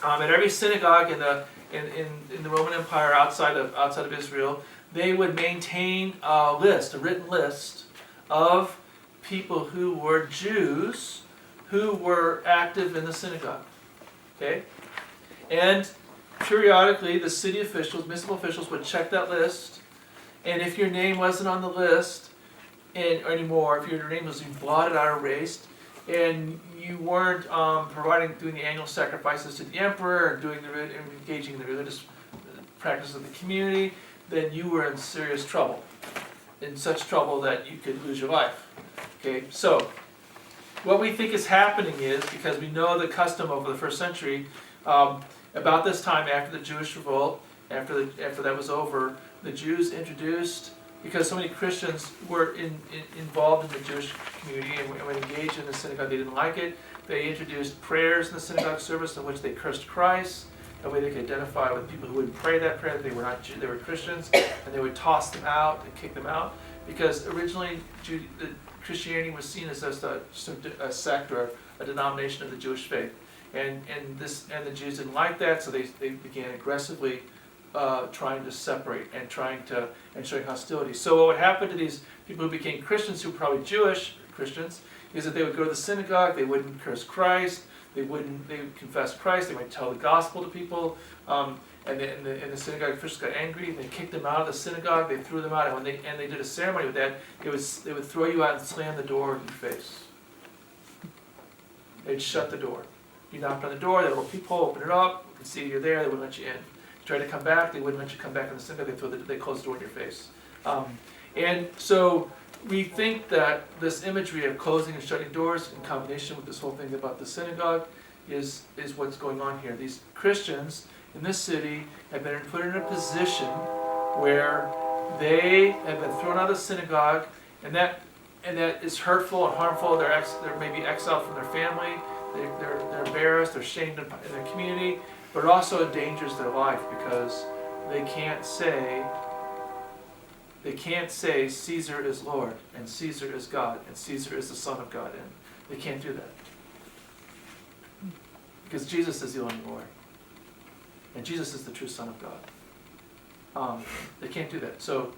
at every synagogue in the Roman Empire outside of Israel, they would maintain a written list of people who were Jews who were active in the synagogue. Okay, and periodically, the city officials, municipal officials, would check that list, and if your name wasn't on the list anymore, if your name was blotted out or erased, and you weren't doing the annual sacrifices to the emperor, or engaging in the religious practices of the community, then you were in serious trouble, in such trouble that you could lose your life. Okay, so what we think is happening is, because we know the custom over the first century. About this time, after the Jewish revolt, after that was over, the Jews introduced, because so many Christians were involved in the Jewish community and when engaged in the synagogue, they didn't like it. They introduced prayers in the synagogue service in which they cursed Christ. That way they could identify with people who wouldn't pray that prayer, that they were not Jews, they were Christians, and they would toss them out and kick them out. Because originally, Christianity was seen as just a sect or a denomination of the Jewish faith. And the Jews didn't like that, so they began aggressively trying to separate and showing hostility. So what would happen to these people who became Christians, who were probably Jewish Christians, is that they would go to the synagogue, they wouldn't curse Christ, they would confess Christ, they might tell the gospel to people, and the synagogue officials got angry, and they kicked them out of the synagogue, they threw them out, and when they did a ceremony with that, they would throw you out and slam the door in your face. They'd shut the door. You knocked on the door, that little peephole, open it up, you could see you're there, they wouldn't let you in. You tried to come back, they wouldn't let you come back in the synagogue, they closed the door in your face. And so we think that this imagery of closing and shutting doors in combination with this whole thing about the synagogue is what's going on here. These Christians in this city have been put in a position where they have been thrown out of the synagogue, and that is hurtful and harmful. They're maybe exiled from their family. They're embarrassed, they're shamed in their community, but it also endangers their life because they can't say Caesar is Lord, and Caesar is God, and Caesar is the Son of God, and they can't do that. Because Jesus is the only Lord, and Jesus is the true Son of God. They can't do that. So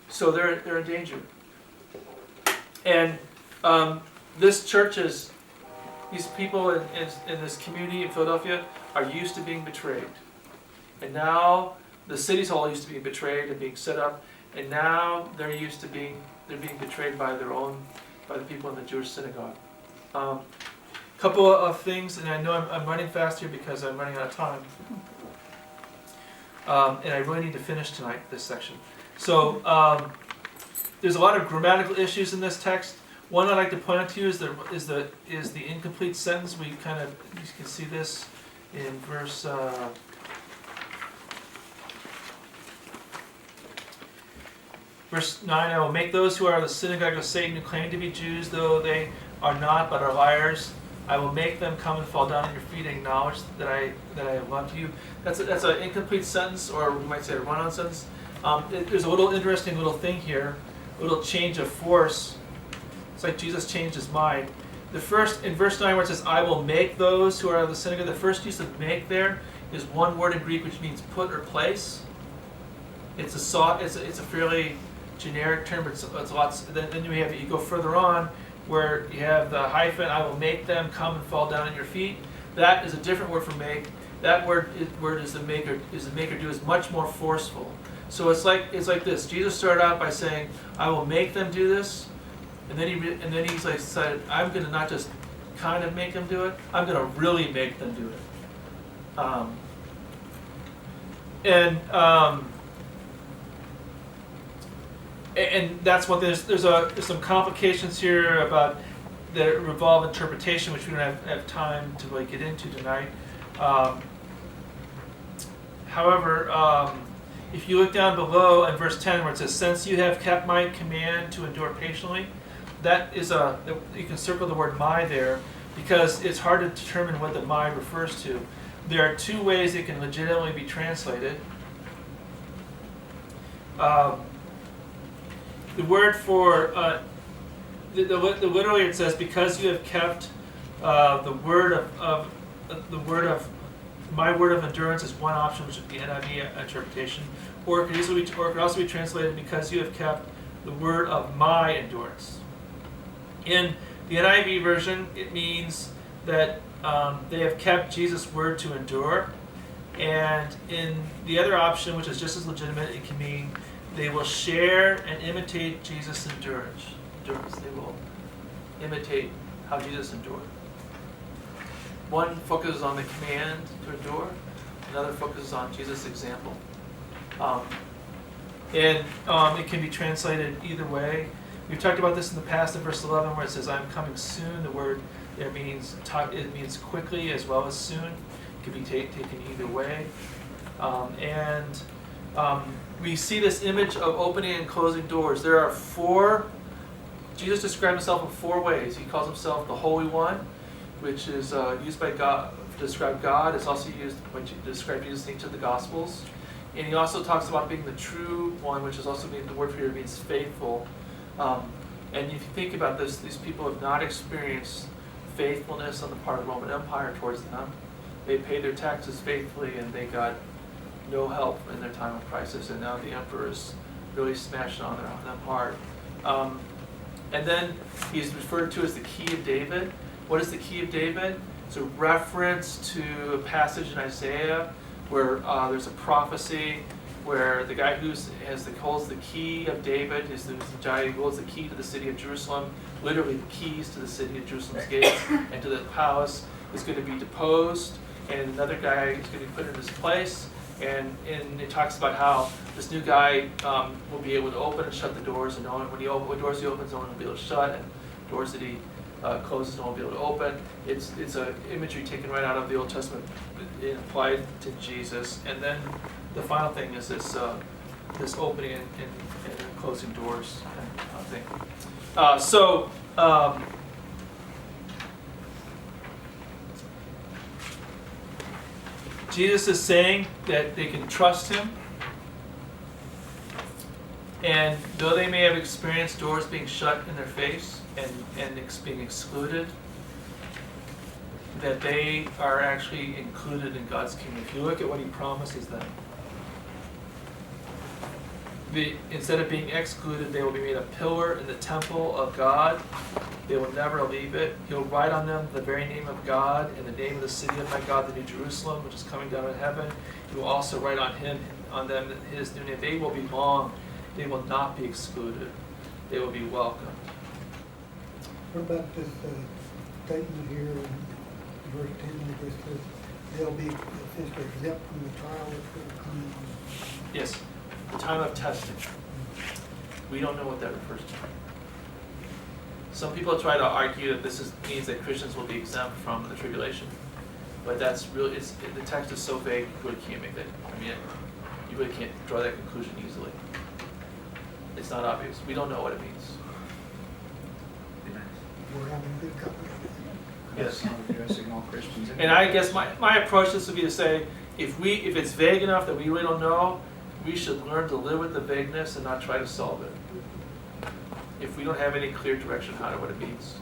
they're in danger. And this church is, these people in this community in Philadelphia are used to being betrayed. And now the city's all used to being betrayed and being set up, and now they're being betrayed by the people in the Jewish synagogue. Couple of things, and I know I'm running fast here because I'm running out of time. And I really need to finish tonight, this section. So there's a lot of grammatical issues in this text. One I'd like to point out to you is the incomplete sentence. You can see this in verse 9. I will make those who are the synagogue of Satan who claim to be Jews, though they are not but are liars. I will make them come and fall down at your feet and acknowledge that I have loved you. That's an incomplete sentence, or we might say a run-on sentence. There's a little interesting little thing here, a little change of force. It's like Jesus changed his mind. In verse 9 where it says, I will make those who are of the synagogue, the first use of make there is one word in Greek which means put or place. It's a fairly generic term, but it's lots. Then you go further on where you have the hyphen, I will make them come and fall down at your feet. That is a different word for make. that word is the maker do is much more forceful. So it's like this. Jesus started out by saying, "I will make them do this," and then he's like said, "I'm going to not just kind of make them do it. I'm going to really make them do it." And that's what there's some complications here about that revolve interpretation, which we don't have time to really get into tonight. However, if you look down below in verse 10 where it says, "Since you have kept my command to endure patiently," that is you can circle the word "my" there, because it's hard to determine what the "my" refers to. There are two ways it can legitimately be translated. The word for literally it says, "Because you have kept the word of my word of endurance," is one option, which is the NIV interpretation, or it could also be translated, "Because you have kept the word of my endurance." In the NIV version, it means that they have kept Jesus' word to endure, and in the other option, which is just as legitimate, it can mean they will share and imitate Jesus' endurance. They will imitate how Jesus endured. One focuses on the command to endure, another focuses on Jesus' example. It can be translated either way. We've talked about this in the past in verse 11 where it says, "I'm coming soon." The word there means quickly as well as soon. It can be taken either way. We see this image of opening and closing doors. There are Jesus described himself in 4 ways. He calls himself the Holy One, which is used by God to describe God. It's also used to describe Jesus in each of the Gospels. And he also talks about being the true one, which is also the word for here means faithful. And if you think about this, these people have not experienced faithfulness on the part of the Roman Empire towards them. They paid their taxes faithfully and they got no help in their time of crisis, and now the emperor is really smashing on them hard. And then he's referred to as the Key of David. What is the Key of David? It's a reference to a passage in Isaiah where there's a prophecy where the guy who holds the Key of David is the guy who holds the key to the city of Jerusalem, literally the keys to the city of Jerusalem's gates and to the palace, is going to be deposed, and another guy is going to be put in his place. And it talks about how this new guy will be able to open and shut the doors, and what doors he opens, no one will be able to shut, and doors that he closes, no one will be able to open. It's a imagery taken right out of the Old Testament and applied to Jesus. And then the final thing is this opening and closing doors kind of thing. Jesus is saying that they can trust him, and though they may have experienced doors being shut in their face and being excluded, that they are actually included in God's kingdom. If you look at what he promises them, instead of being excluded, they will be made a pillar in the temple of God. They will never leave it. He'll write on them the very name of God and the name of the city of my God, the New Jerusalem, which is coming down in heaven. He will also write on them his new name. They will belong. They will not be excluded. They will be welcomed. What about this statement here in verse 10, I guess, says they'll be exempt from the trial which will come on? Yes, the time of testing. We don't know what that refers to. Some people try to argue that this means that Christians will be exempt from the tribulation, but that's really, the text is so vague, you really can't make that. You really can't draw that conclusion easily. It's not obvious. We don't know what it means. We're having good company. Yes. Not addressing all Christians. And I guess my approach to this would be to say, if it's vague enough that we really don't know, we should learn to live with the vagueness and not try to solve it. If we don't have any clear direction how to what it means.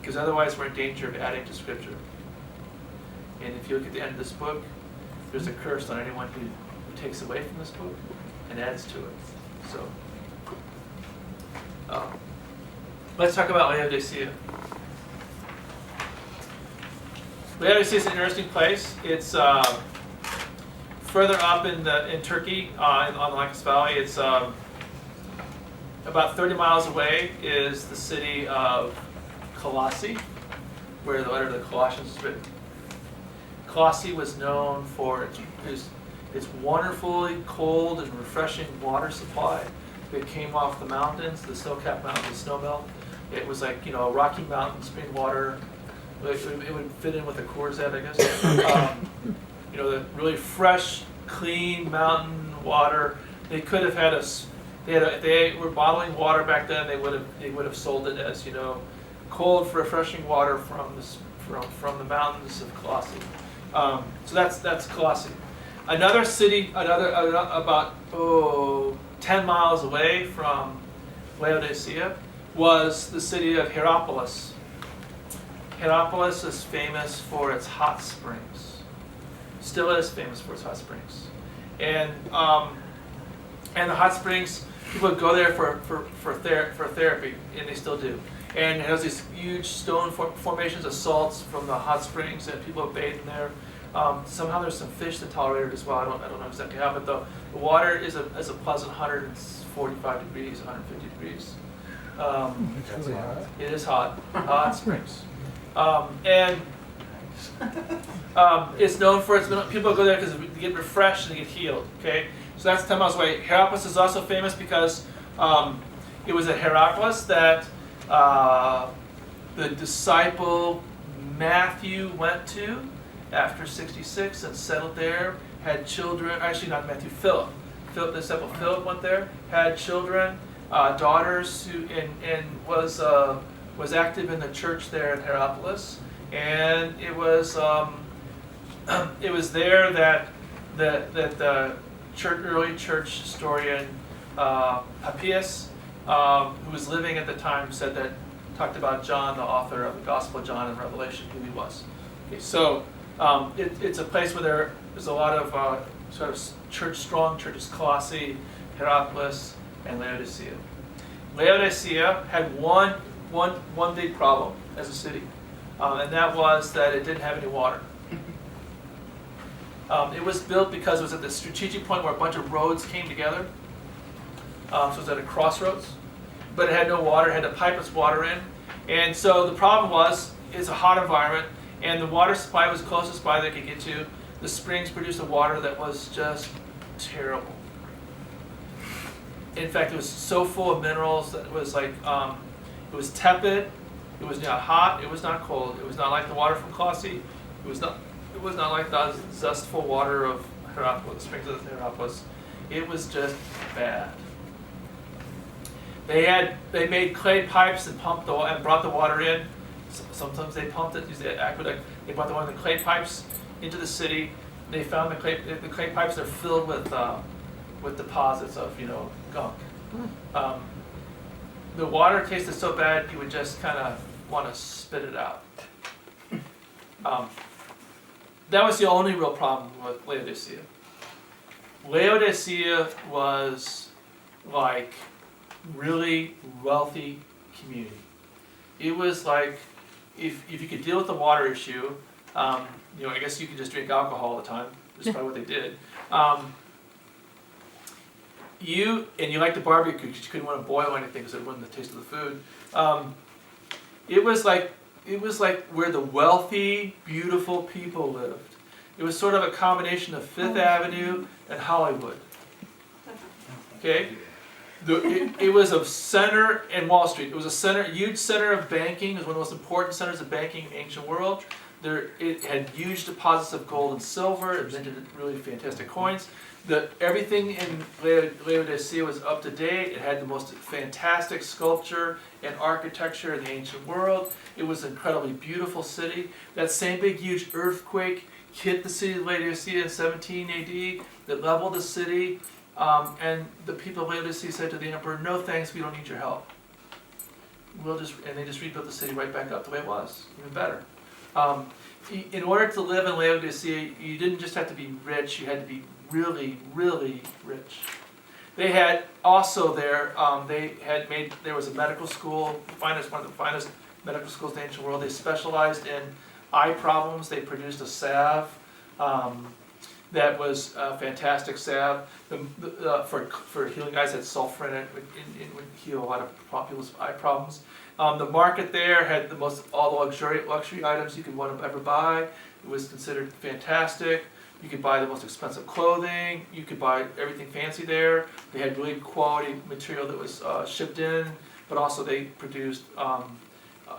Because otherwise we're in danger of adding to Scripture. And if you look at the end of this book, there's a curse on anyone who takes away from this book and adds to it. So, let's talk about Laodicea. Laodicea is an interesting place. It's further up in Turkey, on the Lycus Valley. It's about 30 miles away is the city of Colossae, where the letter of the Colossians is written. Colossae was known for its wonderfully cold and refreshing water supply that came off the mountains, the snow-capped mountains, the snow melt. It was like, Rocky Mountain spring water. It would fit in with the Coors Head, I guess. The really fresh, clean mountain water. They could have had if they were bottling water back then, they would have sold it as, cold, refreshing water from the mountains of Colossae. So that's Colossae. Another city, about 10 miles away from Laodicea, was the city of Hierapolis. Hierapolis is famous for its hot springs. Still is famous for its hot springs. And the hot springs, people would go there for therapy, and they still do. And it has these huge stone formations of salts from the hot springs, and people have bathed in there. Somehow there's some fish that tolerate it as well. I don't know exactly how, but the water is a pleasant 145 degrees, 150 degrees. It's really hot. It is hot. Hot springs. It's known for people go there because they get refreshed and they get healed. Okay, so that's 10 miles away. Hierapolis is also famous because it was at Hierapolis that the disciple Matthew went to after 66 and settled there, had children. Actually, not Matthew, Philip. The disciple Philip went there, had children, daughters, and was active in the church there at Hierapolis. And it was there that the early church historian Papias, who was living at the time, talked about John, the author of the Gospel of John and Revelation, who he was. Okay, so it's a place where there's a lot of sort of strong churches: Colossae, Hierapolis, and Laodicea. Laodicea had one big problem as a city, and that was that it didn't have any water. It was built because it was at the strategic point where a bunch of roads came together. So it was at a crossroads, but it had no water. It had to pipe its water in, and so the problem was it's a hot environment, and the water supply was closest by they could get to. The springs produced a water that was just terrible. In fact, it was so full of minerals that it was like it was tepid. It was not hot. It was not cold. It was not like the water from Colossae. It was not like the zestful water of Hierapolis, the springs of Hierapolis. It was just bad. They made clay pipes and brought the water in. Sometimes they pumped it, used the aqueduct. They brought the water in the clay pipes into the city. They found the clay pipes are filled with deposits of gunk. The water tasted so bad you would just kind of want to spit it out. That was the only real problem with Laodicea. Laodicea was like really wealthy community. It was like if you could deal with the water issue, I guess you could just drink alcohol all the time. That's probably what they did. You liked the barbecue because you couldn't want to boil anything because it ruined the taste of the food. It was like where the wealthy, beautiful people lived. It was sort of a combination of Fifth Avenue and Hollywood. Okay, it was a center in Wall Street. It was a huge center of banking. It was one of the most important centers of banking in the ancient world. It had huge deposits of gold and silver. It minted really fantastic coins. Everything in Laodicea was up to date. It had the most fantastic sculpture and architecture in the ancient world. It was an incredibly beautiful city. That same big, huge earthquake hit the city of Laodicea in 17 AD that leveled the city. And the people of Laodicea said to the emperor, "No thanks, we don't need your help. And they just rebuilt the city right back up the way it was, even better. In order to live in Laodicea, you didn't just have to be rich, you had to be really, really rich. They had also there was a medical school, one of the finest medical schools in the ancient world. They specialized in eye problems. They produced a salve that was a fantastic salve for healing eyes. Had sulfur in it. It would heal a lot of people's eye problems. The market there had all the luxury items you could want to ever buy. It was considered fantastic. You could buy the most expensive clothing. You could buy everything fancy there. They had really quality material that was shipped in, but also they produced on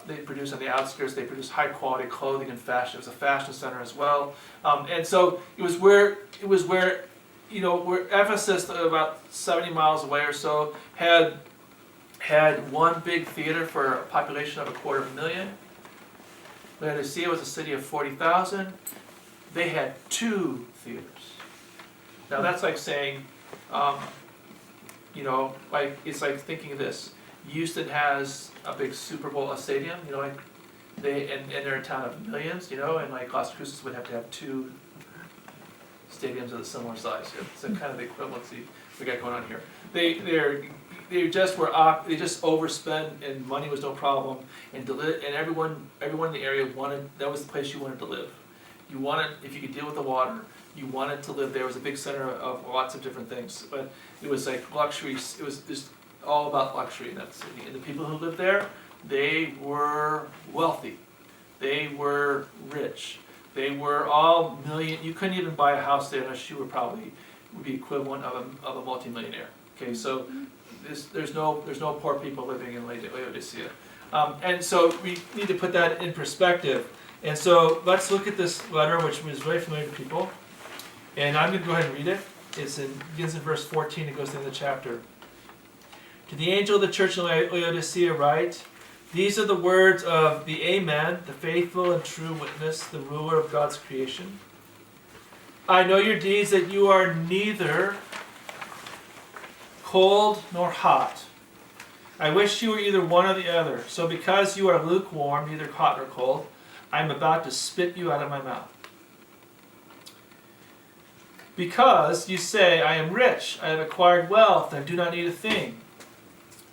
the outskirts. They produced high quality clothing and fashion. It was a fashion center as well, and so it was where where Ephesus, about 70 miles away or so, had one big theater for a population of 250,000. Laodicea was a city of 40,000. They had 2 theaters. Now that's like saying, it's like thinking of this. Houston has a big Super Bowl, a stadium, and they're a town of millions, and like Las Cruces would have to have 2 stadiums of a similar size. It's a kind of the equivalency we got going on here. They just overspent, and money was no problem, and everyone in the area that was the place you wanted to live. You wanted, if you could deal with the water, you wanted to live there. It was a big center of lots of different things, but it was like luxury. It was just all about luxury in that city. And the people who lived there, they were wealthy. They were rich. They were all million. You couldn't even buy a house there unless you would be equivalent of a multimillionaire. Okay, so there's no poor people living in Laodicea, and so we need to put that in perspective. And so let's look at this letter, which was very familiar to people. And I'm going to go ahead and read it. It begins in verse 14. It goes to the end of the chapter. To the angel of the church in Laodicea write, these are the words of the Amen, the faithful and true witness, the ruler of God's creation. I know your deeds, that you are neither cold nor hot. I wish you were either one or the other. So because you are lukewarm, neither hot nor cold, I am about to spit you out of my mouth. Because you say, I am rich, I have acquired wealth, and do not need a thing.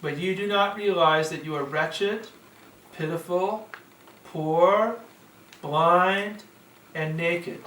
But you do not realize that you are wretched, pitiful, poor, blind, and naked.